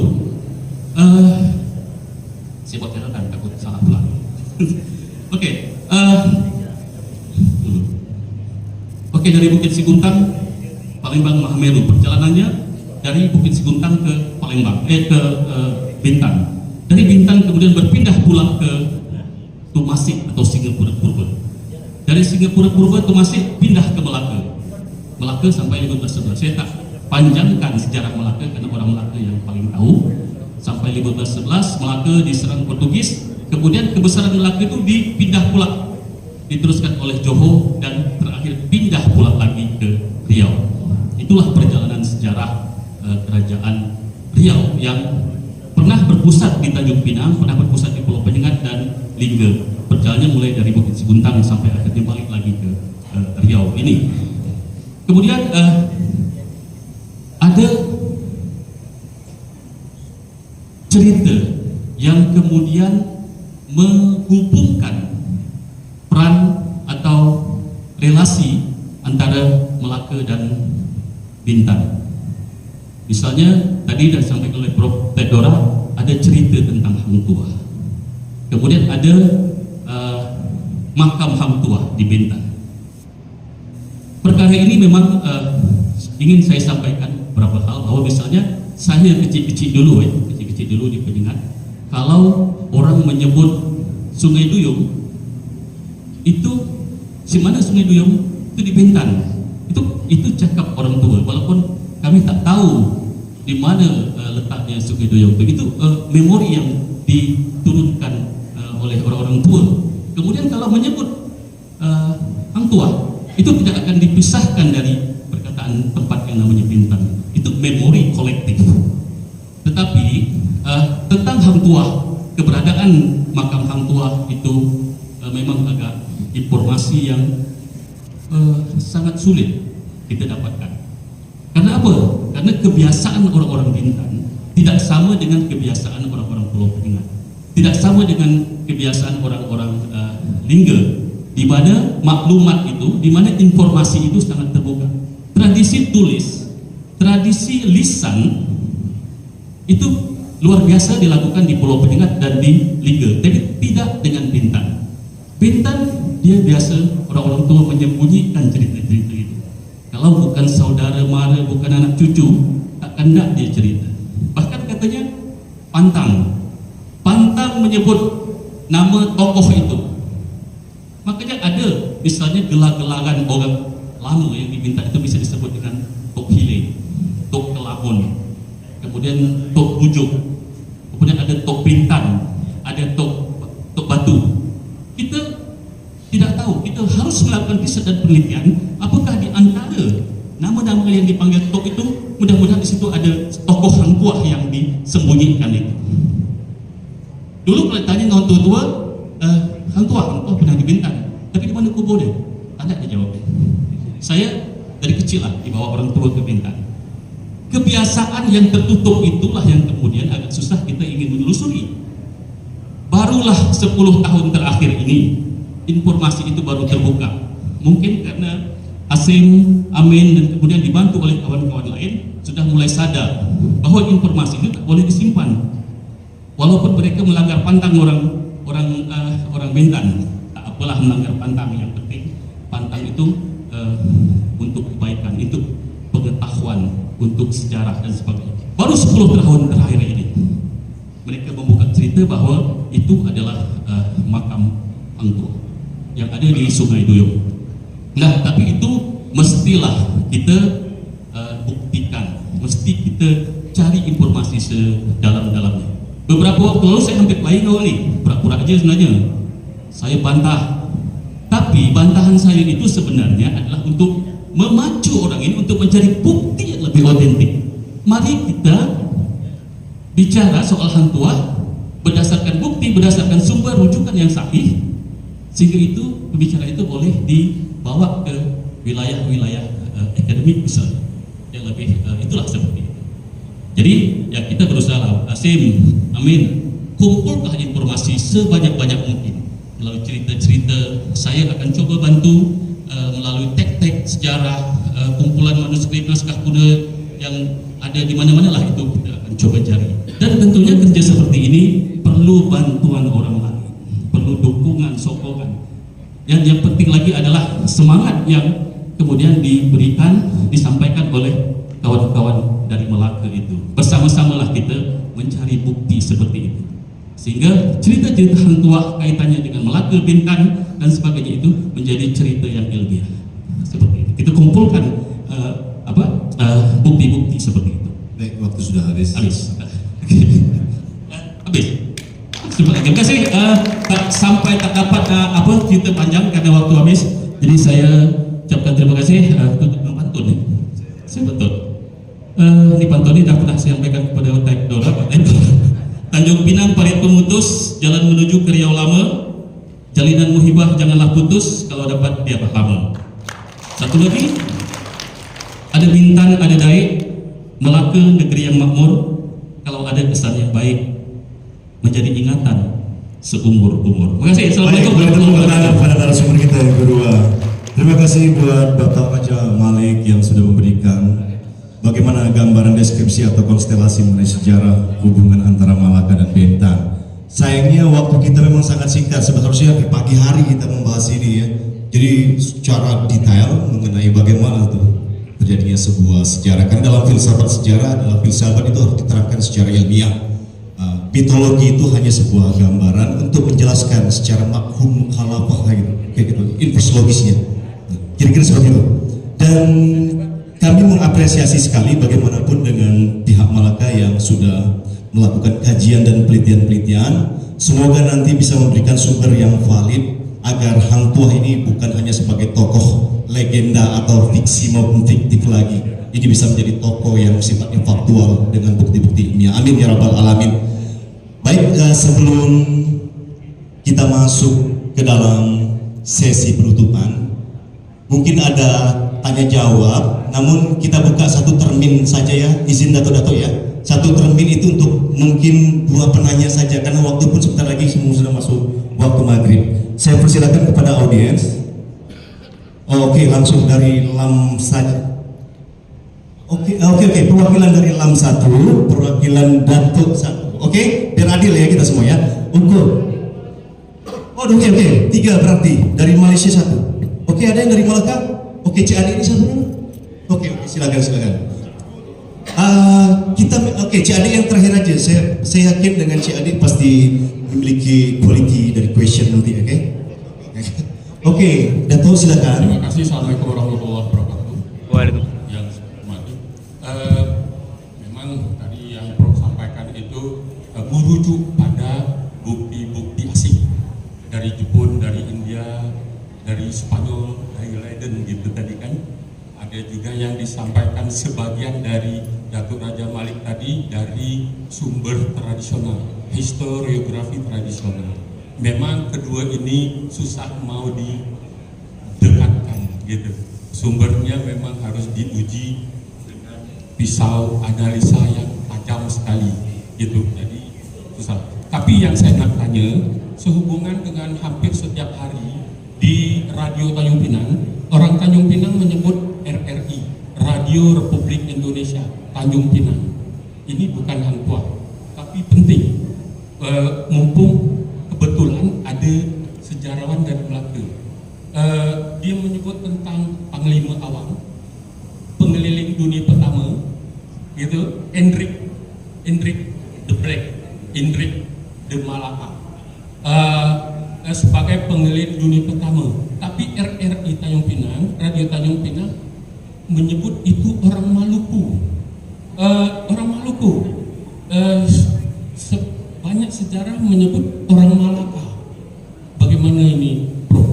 saya buat catatan takut salah pula. Oke, Oke, dari Bukit Siguntang Palembang Mahameru, perjalanannya dari Bukit Siguntang ke Palembang, ke Bintan. Dari Bintan kemudian berpindah pula ke Tumasik atau Singapura Purba. Dari Singapura Purba Tumasik pindah ke Melaka. Melaka sampai 1511. Saya tak panjangkan sejarah Melaka karena orang Melaka yang paling tahu. Sampai 1511 Melaka diserang Portugis. Kemudian kebesaran Melaka itu dipindah pula, diteruskan oleh Johor dan terakhir pindah pula lagi ke Riau. Itulah perjalanan sejarah kerajaan Riau yang pernah berpusat di Tanjung Pinang, pernah berpusat di Pulau Penyengat dan Lingga. Perjalanannya mulai dari Bukit Siguntang sampai akhirnya balik lagi ke Riau ini. Kemudian ada cerita yang kemudian menghubungkan peran atau relasi antara Melaka dan Bintan. Misalnya tadi sudah disampaikan oleh Prof. Tedora, ada cerita tentang Hang Tuah. Kemudian ada makam Hang Tuah di Bintan. Perkara ini memang ingin saya sampaikan beberapa hal, bahwa misalnya saya kecil-kecil dulu di Penyengat, kalau orang menyebut Sungai Duyung itu si mana Sungai Duyung itu di Bintan, itu cakap orang tua, walaupun kami tak tahu di mana letaknya Sungai Duyung itu memori yang diturunkan oleh orang-orang tua. Kemudian kalau menyebut Hang Tuah itu tidak akan dipisahkan dari perkataan tempat yang namanya Bintan. Itu memori kolektif. Tetapi tentang Hang Tuah, keberadaan makam Hang Tuah itu memang agak informasi yang sangat sulit kita dapatkan. Karena apa? Karena kebiasaan orang-orang Bintan tidak sama dengan kebiasaan orang-orang Pulau Penyengat, tidak sama dengan kebiasaan orang-orang Lingga, di mana maklumat itu, di mana informasi itu sangat terbuka. Tradisi tulis, tradisi lisan itu luar biasa dilakukan di Pulau Penyengat dan di Lingga, tapi tidak dengan Bintan. Bintan dia biasa orang-orang tua menyembunyikan cerita-cerita itu. Kalau bukan saudara mara, bukan anak cucu, takkan tak dia cerita. Bahkan katanya Pantang menyebut nama tokoh itu. Makanya ada misalnya gelar-gelaran orang lama yang diminta itu bisa disebut dengan Tok Hile, Tok Kelahon, kemudian Tok Bujuk, kemudian ada Tok Bintan, ada Tok Batu. Kita tidak tahu, kita harus melakukan riset dan penelitian apakah di antara nama-nama yang dipanggil Tok itu mudah-mudahan di situ ada tokoh Hang Tuah yang disembunyikan itu. Dulu kalau ditanya dengan tua-tua, Hang Tuah pernah di Bintan, tapi di mana kubur dia? Tak ada dia jawab. Saya dari kecil lah dibawa orang tua ke Bintan. Kebiasaan yang tertutup itulah yang kemudian agak susah kita ingin menelusuri. Barulah 10 tahun terakhir ini informasi itu baru terbuka. Mungkin karena Asim, Amin dan kemudian dibantu oleh kawan-kawan lain sudah mulai sadar bahwa informasi itu tak boleh disimpan. Walaupun mereka melanggar pantang orang Bintan. Tak apalah melanggar pantang, yang penting pantang itu untuk kebaikan, untuk pengetahuan, untuk sejarah dan sebagainya. Baru 10 tahun terakhir ini mereka membuka cerita bahwa itu adalah makam Hang Tuah yang ada di Sungai Duyung. Nah, tapi itu mestilah kita buktikan, mesti kita cari informasi sedalam-dalamnya. Beberapa waktu lalu saya hampir lain nih, pura-pura aja sebenarnya. Saya bantah, tapi bantahan saya itu sebenarnya adalah untuk memacu orang ini untuk mencari bukti yang lebih otentik. Mari kita bicara soal Hang Tuah berdasarkan bukti, berdasarkan sumber rujukan yang sahih, sehingga itu pembicaraan itu boleh dibawa ke wilayah-wilayah akademik misalnya yang lebih itulah seperti itu. Jadi ya kita berusaha, Asim, Amin, kumpulkan informasi sebanyak-banyak mungkin melalui cerita-cerita. Saya akan coba bantu melalui tek-tek sejarah, kumpulan manuskrip naskah kuno yang ada di mana-mana lah, itu kita akan coba cari. Dan tentunya kerja seperti ini perlu bantuan orang lain, perlu dukungan, sokongan. Yang penting lagi adalah semangat yang kemudian diberikan, disampaikan oleh kawan-kawan dari Melaka itu. Bersama-samalah kita mencari bukti seperti itu, sehingga cerita-cerita Hang Tuah kaitannya dengan Melaka, Bintan dan sebagainya itu menjadi cerita yang ilmiah seperti itu. Kita kumpulkan bukti-bukti seperti itu. Baik, waktu sudah habis. Habis. Terima kasih. Sampai tak dapat cerita panjang karena waktu habis. Jadi saya ucapkan terima kasih. Tutup dengan pantun. Saya betul. Ini pantun ini dah pernah saya sampaikan kepada Otak Dora, Tanjung Pinang parit pemutus, jalan menuju ke Riau Lama. Jalinan muhibah janganlah putus, kalau dapat dia lama. Satu lagi, ada Bintan, ada Daik, Melaka negeri yang makmur. Kalau ada kesan yang baik, menjadi ingatan seumur-umur. Terima kasih. Assalamualaikum warahmatullahi wabarakatuh. Pada narasumber kita yang kedua, terima kasih buat Bapak Raja Malik yang sudah memberikan bagaimana gambaran deskripsi atau konstelasi mengenai sejarah hubungan antara Malaka dan Bintan. Sayangnya waktu kita memang sangat singkat. Seharusnya di pagi hari kita membahas ini ya. Jadi secara detail mengenai bagaimana tuh terjadinya sebuah sejarah. Karena dalam filsafat sejarah adalah filsafat itu harus diterapkan secara ilmiah. Mitologi itu hanya sebuah gambaran untuk menjelaskan secara makhum khalafah kayak gitu, inverse logisnya. Kira-kira seperti itu. Dan kami mengapresiasi sekali bagaimanapun dengan pihak Malaka yang sudah melakukan kajian dan penelitian-penelitian. Semoga nanti bisa memberikan sumber yang valid agar Hang Tuah ini bukan hanya sebagai tokoh legenda atau fiksi maupun fiktif lagi. Ini bisa menjadi tokoh yang sifatnya faktual dengan bukti-bukti ilmiah. Amin ya rabbal alamin. Baik, sebelum kita masuk ke dalam sesi penutupan, mungkin ada tanya jawab, namun kita buka satu termin saja ya, izin Dato-Dato ya. Satu termin itu untuk mungkin 2 penanya saja, karena waktu pun sebentar lagi semua sudah masuk waktu maghrib. Saya persilakan kepada audiens. Oke, langsung dari LAM saja. Oke, perwakilan dari LAM 1, perwakilan Datuk 1. Oke, biar adil ya kita semua ya. Oke, 3 berarti dari Malaysia 1. Oke, ada yang dari Malaka? Oke, Cik Adi ini 1. Oke, silakan. Cik Adi yang terakhir aja. Saya yakin dengan Cik Adi pasti memiliki quality dari question nanti, oke? Oke, Dato' silakan. Terima kasih. Assalamualaikum warahmatullahi wabarakatuh. Waalaikumsalam. Yang saya hormati, memang tadi yang Prof sampaikan itu merujuk pada bukti-bukti asing dari Jepun, dari India, dari Spanyol, dari Leiden gitu tadi kan. Ada juga yang disampaikan sebagian dari Datuk Raja Malik tadi dari sumber tradisional, historiografi tradisional. Memang kedua ini susah mau didekatkan gitu. Sumbernya memang harus diuji dengan pisau analisa yang tajam sekali gitu. Jadi susah. Tapi yang saya nak tanya, sehubungan dengan hampir setiap hari di Radio Tanjung Pinang, orang Tanjung Pinang menyebut RRI, Radio Republik Indonesia Tanjung Pinang. Ini bukan Hang Tuah, tapi penting. Mumpung kebetulan ada menyebut itu orang Maluku. Orang Maluku. Banyak sejarah menyebut orang Malaka. Bagaimana ini, Bro?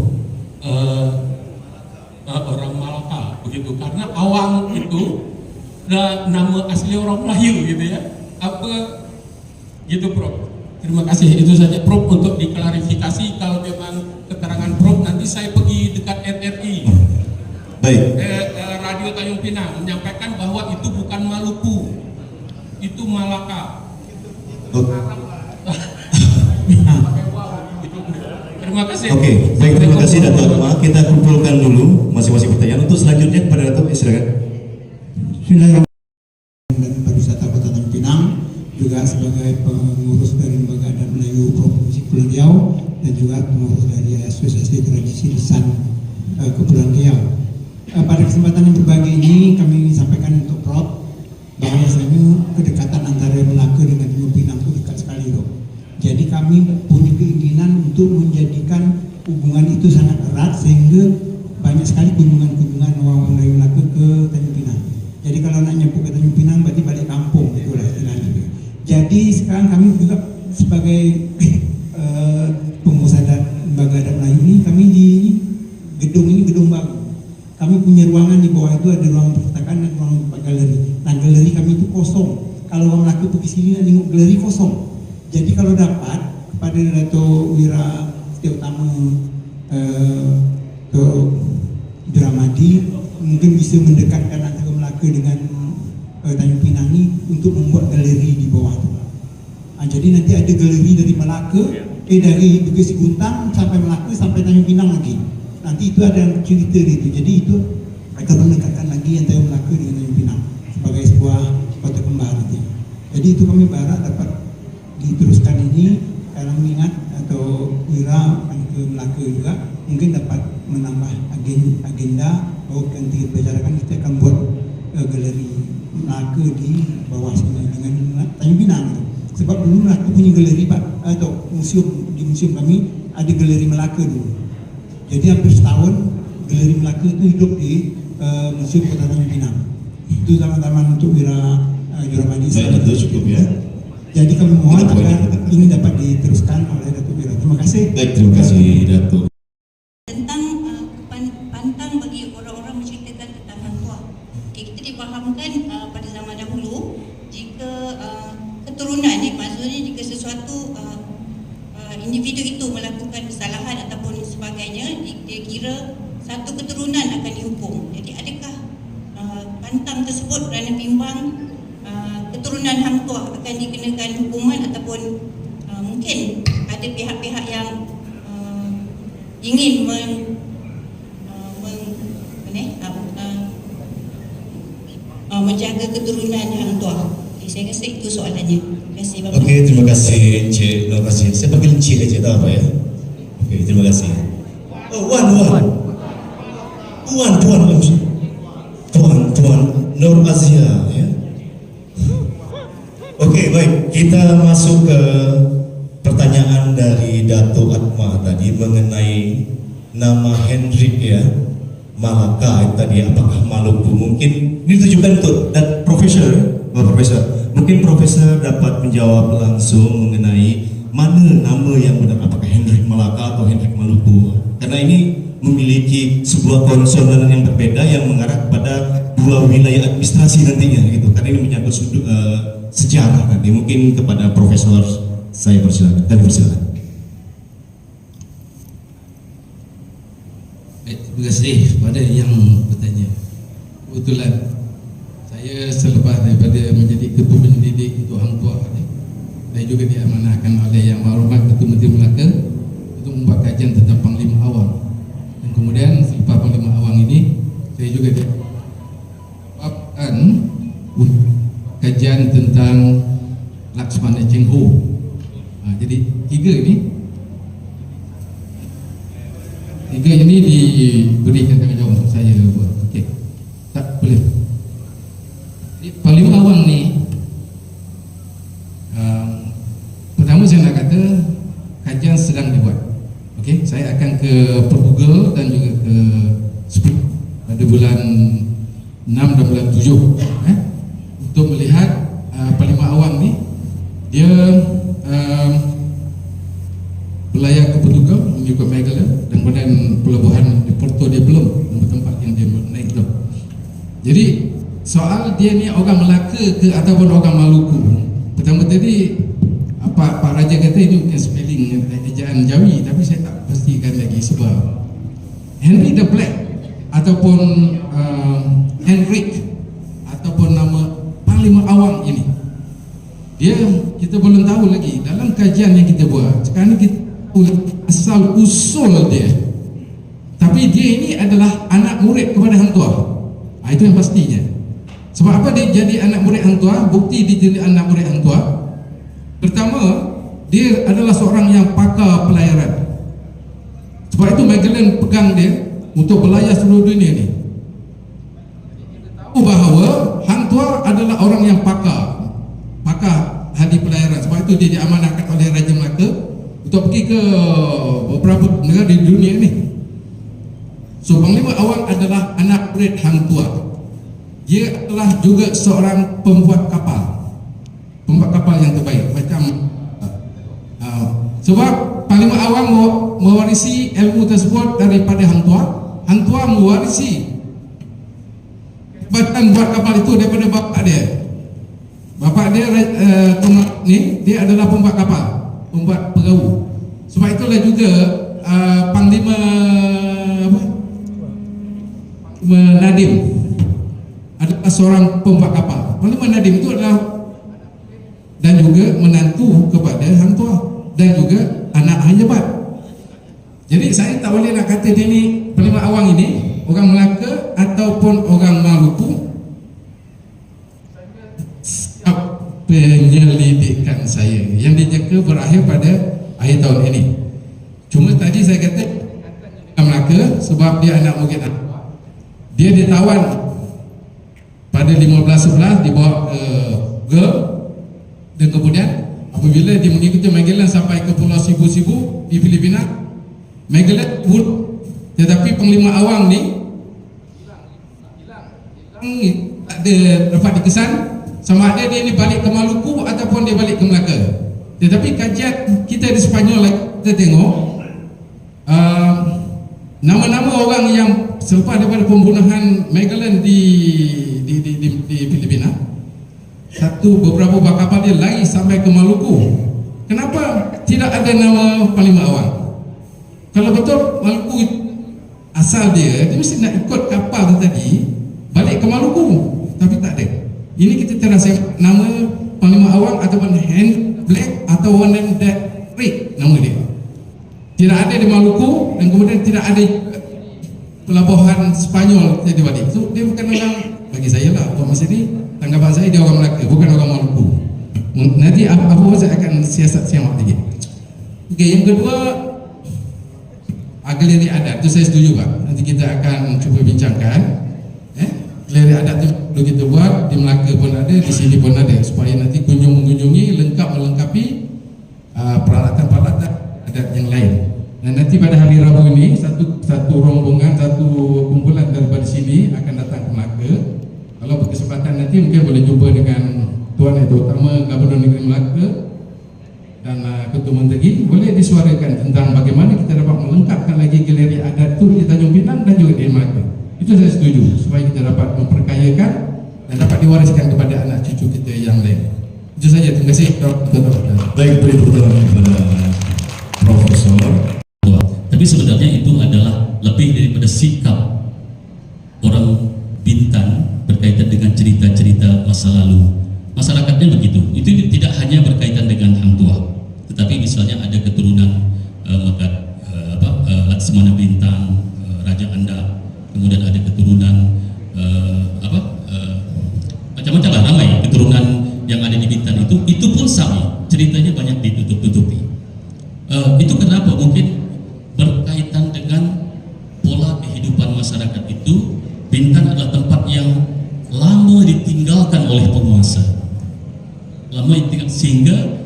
Orang Malaka begitu, karena Awang itu nama asli orang Melayu gitu ya. Apa gitu, Bro? Terima kasih, itu saja Prof untuk diklarifikasi. Kalau memang keterangan Prof, nanti saya pergi dekat RRI. Baik. Radio Tanjung Pinang menyampaikan bahwa itu bukan Maluku, itu Malaka. Terima kasih. Oke, baik, terima kasih Dato' Atma. Kita kumpulkan dulu masing-masing pertanyaan. Untuk selanjutnya kepada Dato', silakan. Bismillahirrahmanirrahim. Dan Pariwisata Kota Tanjung Pinang, juga sebagai pengurus dari Lembaga Adat Melayu Provinsi Kepulauan Riau dan juga pengurus dari Asosiasi Tradisi Lisan Kepulauan Riau. Pada kesempatan yang berbagi ini kami ingin sampaikan untuk Prof bahwasanya kedekatan antara Melaka dengan Tanjung Pinang itu dekat sekali, Prof. Jadi kami punya keinginan untuk menjadikan hubungan itu sangat erat sehingga banyak sekali kunjungan-kunjungan orang dari Melaka ke Tanjung Pinang. Jadi kalau nak nyampe ke Tanjung Pinang berarti balik kampung, itulah istilahnya. Jadi sekarang kami juga sebagai pengurus adat Lembaga Adat Melayu ini, kami di gedung ini gedung baru. Kami punya ruangan di bawah itu ada ruang perpustakaan dan ruang galeri. Nah, galeri kami itu kosong. Kalau orang Melaka pergi sini nak tengok galeri kosong. Jadi kalau dapat kepada Dato' Wira Setia Utama Dramadi mungkin bisa mendekatkan antara Melaka dengan Tanjung Pinang ini untuk membuat galeri di bawah itu. Jadi nanti ada galeri dari Melaka, dari Bukit Siguntang sampai Melaka sampai Tanjung Pinang lagi. Nanti itu ada cerita itu. Jadi itu akan mendekatkan lagi antara Melaka dengan Tanjung Pinang sebagai sebuah kota kembar nanti. Jadi itu kami berharap dapat diteruskan ini, karena mengingat atau Wira ke Melaka juga mungkin dapat menambah agenda bahwa nanti kita bicarakan kita akan buat galeri Melaka di bawah sini dengan Tanjung Pinang itu. Sebab dulu Melaka punya galeri Pak, atau museum, di museum kami ada galeri Melaka dulu. Jadi hampir setahun galeri Melaka itu hidup di Museum Kota Tanjung Pinang. Itu zaman-zaman untuk Wira Juramadi. Baik, itu cukup ya. Jadi kami mohon agar ini dapat diteruskan oleh Dato' Wira. Terima kasih. Baik, terima kasih Dato'. Tentang pantang bagi orang-orang menceritakan tentang hang tuah. Kita difahamkan pada zaman dahulu jika keturunan ni, maksudnya jika sesuatu individu itu melakukan kesalahan ataupun sebagainya, dia kira satu keturunan akan dihukum. Jadi adakah pantang tersebut kerana bimbang keturunan hang tuah akan dikenakan hukuman, ataupun mungkin ada pihak-pihak yang ingin menjaga keturunan hang tuah. Saya rasa itu soalannya. Terima kasih Bapak. Okey, terima kasih Encik. Terima kasih. Saya panggil Encik aja, tak apa ya. Okey, terima kasih. Oh, Wan. Tuan Nur Azia ya. Okey, baik. Kita masuk ke pertanyaan dari Dato' Atma tadi mengenai nama Hendrik ya. Malaka tadi, apakah Maluku? Mungkin ini ditujukan untuk Profesor. Mungkin Profesor dapat menjawab langsung mengenai mana nama yang benar, apakah Hendrik Malaka atau Hendrik Maluku? Karena ini memiliki sebuah konsonan yang berbeda yang mengarah kepada dua wilayah administrasi nantinya gitu. Karena ini menyangkut sejarah nanti. Mungkin kepada Profesor saya persilakan. Kami persilakan. Terima kasih kepada yang bertanya. Kebetulan saya selepas daripada menjadi ketua pendidik untuk hang tuah, saya juga diamanahkan oleh Yang Berhormat Ketua Menteri Melaka untuk membuat kajian tentang Panglima Awang. Dan kemudian selepas Panglima Awang ini, saya juga dibuatkan kajian tentang Laksmana Cheng Ho. Jadi tiga ini diberikan tanggungjawab untuk saya buat. Okey, tak boleh. Panglima Awang ni, pertama saya nak kata kajian sedang dibuat. Okey, saya akan ke Google dan juga ke Speak pada bulan 6 dan bulan 7 untuk melihat Panglima Awang ni dia berlayar ke Portugal mengikut Magellan, dan kemudian pelabuhan di Porto dia belum tempat yang dia naik tu. Jadi soal dia ni orang Melaka ke ataupun orang Maluku, pertama tadi Pak Raja kata ini bukan spelling ejaan Jawi, tapi saya tak pastikan lagi sebab Henry the Black ataupun Henrik ataupun nama Panglima Awang ini, dia kita belum tahu lagi dalam kajian yang kita buat sekarang ni. Kita asal usul dia, tapi dia ini adalah anak murid kepada Hang Tuah. Itu yang pastinya. Sebab apa dia jadi anak murid Hang Tuah? Bukti dia jadi anak murid Hang Tuah, pertama dia adalah seorang yang pakar pelayaran. Sebab itu Magellan pegang dia untuk berlayar seluruh dunia ni. Tahu bahawa Hang Tuah adalah orang yang pakar hadi pelayaran. Sebab itu dia diamanahkan oleh Raja Melaka untuk pergi ke beberapa negara di dunia ni. So Panglima Awang adalah anak murid Hang Tuah. Dia adalah juga seorang pembuat kapal yang terbaik. Macam sebab Panglima Awang mewarisi ilmu tersebut daripada Hang Tuah. Hang Tuah mewarisi jabatan buat kapal itu daripada bapa dia. Bapa dia ni dia adalah pembuat kapal, pembuat perahu. Sebab itulah juga Panglima Nadim adalah seorang pembuat kapal. Panglima Nadim itu adalah dan juga menantu kepada Hang Tuah dan juga anak Hang Jebat. Jadi saya tak boleh nak kata dia ni Panglima Awang ini orang Melaka ataupun orang Maluku. Penyelidikan saya yang dijangka berakhir pada akhir tahun ini. Cuma tadi saya kata Melaka sebab dia anak murid Hang Tuah. Dia ditawan pada 1511 dibawa ke Gul, dan kemudian apabila dia mengikuti Magellan sampai ke Pulau Sibu-Sibu di Filipina, Magellan tetapi Panglima Awang ni tak ada dapat dikesan sama ada dia ni balik ke Maluku ataupun dia balik ke Melaka. Tetapi kajian kita di Sepanyol kita tengok nama-nama orang yang selepas daripada pembunuhan Magellan di Filipina, beberapa buah kapal dia lari sampai ke Maluku. Kenapa tidak ada nama Panglima Awang? Kalau betul Maluku asal dia mesti nak ikut kapal tu tadi balik ke Maluku, tapi tak ada. Ini kita terasa nama Panglima Awang ataupun Henry Black atau Henrik nama dia. Tidak ada di Maluku dan kemudian tidak ada pelabuhan Sepanyol jadi balik. So dia bukan orang, bagi saya lah untuk masa ni tanggapan saya dia orang Melaka, bukan orang Maluku. Nanti apa saya akan siasat siamat lagi. Okey, yang kedua galeri adat, itu saya setuju Pak. Nanti kita akan cuba bincangkan. Galeri adat itu perlu kita buat, di Melaka pun ada, di sini pun ada, supaya nanti mengunjungi melengkapi peralatan-peralatan adat yang lain. Dan nanti pada hari Rabu ini satu rombongan, satu kumpulan daripada sini akan datang ke Melaka. Kalau berkesempatan nanti mungkin boleh jumpa dengan Tuan terutama Gubernur Negeri Melaka dan Ketua Menteri, boleh disuarakan tentang bagaimana kita dapat melengkapkan lagi galeri adat itu di Tanjung Pinang dan juga di Melaka. Itu saya setuju, supaya kita dapat memperkayakan dan dapat diwariskan kepada anak cucu kita yang lain. Itu saja, terima kasih. Baik, beri tepuk tangan kepada Profesor. Tapi sebenarnya itu adalah lebih daripada sikap orang Bintan berkaitan dengan cerita-cerita masa lalu. Masyarakatnya begitu. Itu tidak hanya berkaitan dengan Hang Tuah, tetapi misalnya ada keturunan Laksmana Bintang, Raja Anda, kemudian ada keturunan macam-macam lah, ramai keturunan yang ada di Bintan itu pun sama, ceritanya banyak ditutup-tutupi. Itu kenapa? Mungkin berkaitan dengan pola kehidupan masyarakat itu. Bintan adalah tempat yang lama ditinggalkan oleh penguasa, sehingga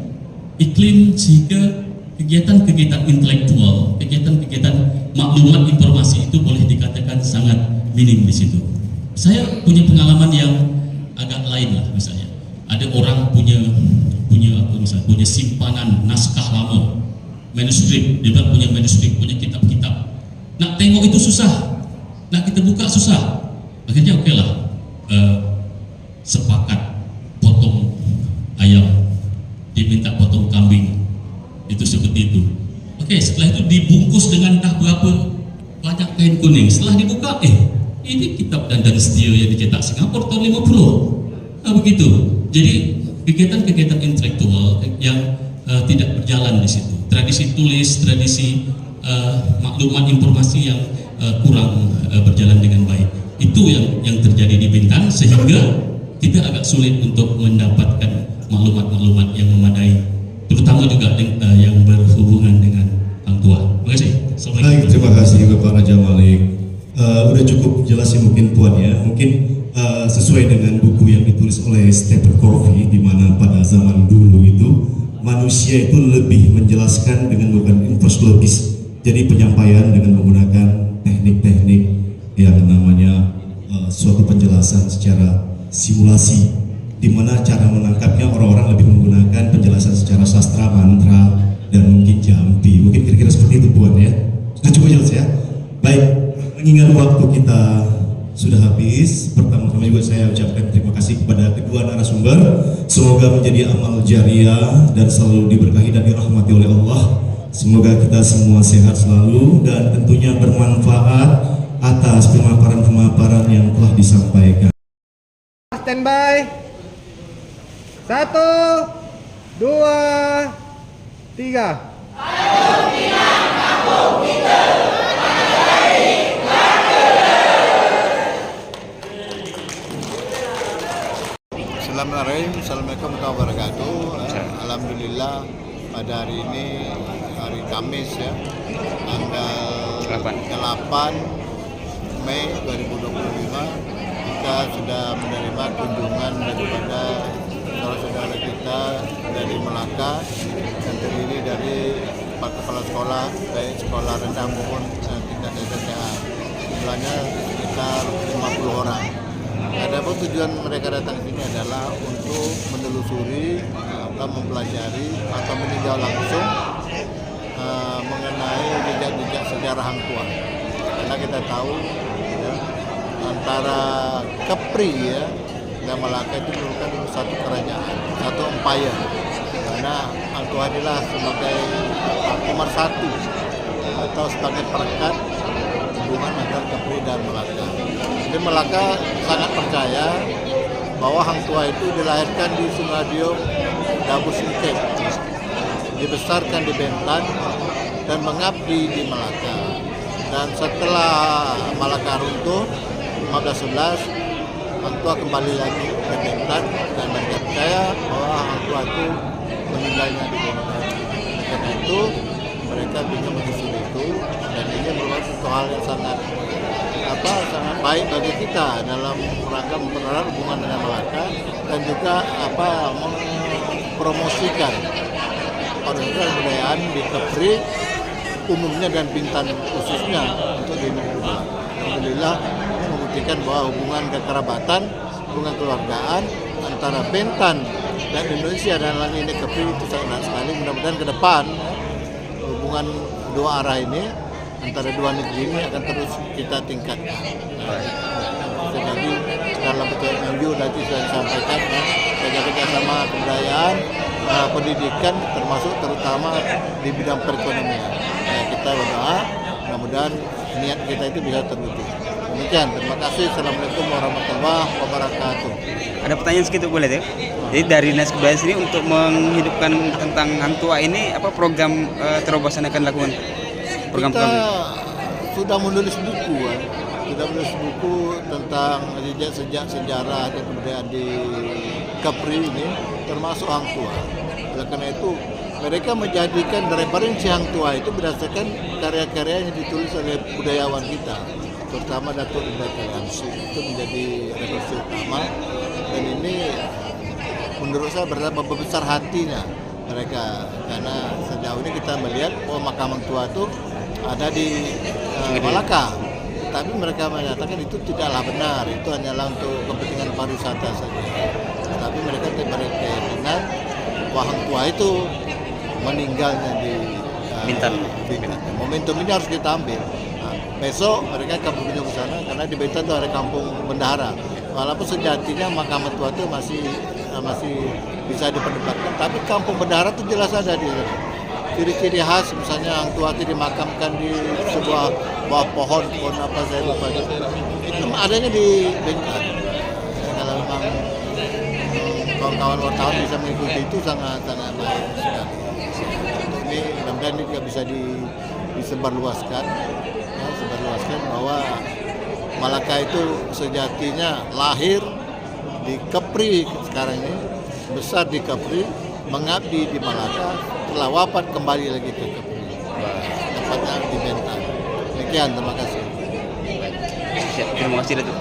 kegiatan-kegiatan intelektual, kegiatan-kegiatan maklumat informasi itu boleh dikatakan sangat minim di situ. Saya punya pengalaman yang agak lain lah, misalnya ada orang punya apa misalnya, punya simpanan naskah lama, manuskrip, dia bilang punya manuskrip, punya kitab-kitab. Nak tengok itu susah, nak kita buka susah. Akhirnya oke lah, sepakat potong ayam, diminta potong kambing, itu seperti itu. Oke, setelah itu dibungkus dengan entah berapa banyak kain kuning. Setelah dibuka, ini kitab Dandan Setia yang dicetak Singapura tahun 50. Begitu. Jadi kegiatan-kegiatan intelektual yang tidak berjalan di situ. Tradisi tulis, tradisi maklumat informasi yang kurang berjalan dengan baik. Itu yang terjadi di Bintan, sehingga kita agak sulit untuk mendapatkan maklumat-maklumat yang memadai, terutama juga yang berhubungan dengan Hang Tuah. Terima kasih. Baik, terima kasih Bapak Raja Malik. Udah cukup jelasin mungkin Puan ya. Mungkin sesuai dengan buku yang ditulis oleh Stephen Covey, di mana pada zaman dulu itu manusia itu lebih menjelaskan dengan bukan infrastrukturis. Jadi penyampaian dengan menggunakan teknik-teknik yang namanya suatu penjelasan secara simulasi, di mana cara menangkapnya orang-orang lebih menggunakan penjelasan secara sastra, mantra, dan mungkin jampi. Mungkin kira-kira seperti itu Puan ya. Sudah cukup jelas ya. Baik, mengingat waktu kita sudah habis, pertama-tama juga saya ucapkan terima kasih kepada kedua narasumber. Semoga menjadi amal jariah dan selalu diberkahi dan dirahmati oleh Allah. Semoga kita semua sehat selalu dan tentunya bermanfaat atas pemaparan-pemaparan yang telah disampaikan. Standby. 1, 2, 3. Bismillahirrahmanirrahim. Assalamualaikum warahmatullahi wabarakatuh. Alhamdulillah pada hari ini, hari Kamis ya, tanggal 8 Mei 2025, kita sudah menerima kunjungan daripada saudara-saudara kita dari Melaka yang terdiri dari 4 kepala sekolah, baik sekolah rendah maupun tingkat SMK. Jumlahnya sekitar 50 orang. Adapun tujuan mereka datang ke sini adalah untuk menelusuri atau mempelajari atau meninjau langsung mengenai jejak-jejak sejarah Hang Tuah. Karena kita tahu ya, antara Kepri ya dan Melaka itu merupakan satu kerajaan, satu empire. Karena Hang Tuah inilah sebagai nomor satu atau sebagai perekat hubungan antara Kepri dan Melaka. Jadi Melaka sangat percaya bahwa Hang Tuah itu dilahirkan di Sungadium Dabu Singkep, dibesarkan di Bintan dan mengabdi di Melaka. Dan setelah Melaka runtuh 1511, Hang Tuah kembali lagi ke Bintan dan mereka percaya bahwa Hang Tuah itu meninggalnya di Bintan. Karena itu mereka ingin menyusul itu, dan ini merupakan suatu hal yang sangat baik bagi kita dalam rangka mempererat hubungan dengan Melaka dan juga mempromosikan pariwisata kebudayaan di Kepri umumnya dan Bintan khususnya untuk di Indonesia. Alhamdulillah membuktikan bahwa hubungan kekerabatan, hubungan keluargaan antara Bintan dan Indonesia dan lain ini Kepri itu sangat sekali. Mudah-mudahan ke depan hubungan dua arah ini antara dua negeri ini akan terus kita tingkatkan. Jadi dalam PTMU nanti sudah disampaikan ya, kerjasama kebudayaan, pendidikan termasuk terutama di bidang perekonomian. Kita berdoa mudah-mudahan niat kita itu bisa terwujud. Demikian, terima kasih. Assalamualaikum warahmatullahi wabarakatuh. Ada pertanyaan sedikit boleh deh? Jadi dari Dinas Kebudayaan sendiri untuk menghidupkan tentang Hang Tuah ini apa program terobosan akan dilakukan? Kita sudah menulis buku tentang jejak sejarah dan kebudayaan di Kepri ini termasuk Hang Tuah. Oleh karena itu mereka menjadikan referensi Hang Tuah itu berdasarkan karya-karya yang ditulis oleh budayawan kita, terutama Datuk Ibrahim Ramsi itu menjadi referensi utama, dan ini menurut saya bertambah besar hatinya mereka, karena sejauh ini kita melihat bahwa makam Hang Tuah itu ada di Melaka, tetapi mereka menyatakan itu tidaklah benar, itu hanyalah untuk kepentingan pariwisata saja. Tetapi mereka berkeyakinan bahwa Hang Tuah itu meninggalnya di Bintan. Momentum ini harus kita ambil. Nah, besok mereka akan berkunjung ke sana karena di Bintan itu ada kampung bendahara. Walaupun sejatinya makam Tua itu masih bisa diperdebatkan, tapi kampung bendahara itu jelas ada di sana. Ciri-ciri khas misalnya Hang Tuah itu dimakamkan di sebuah bawah pohon apa saya lupa itu adanya di Bintan. Kalau memang kawan-kawan wartawan bisa mengikuti itu sangat baik sekali. Ini mudah-mudahan ini juga bisa disebarluaskan, bahwa Malaka itu sejatinya lahir di Kepri sekarang ini, besar di Kepri, mengabdi di Malaka, telah wafat kembali lagi ke Kepri, tempatnya di Bintan. Demikian, terima kasih. Terima kasih Datuk.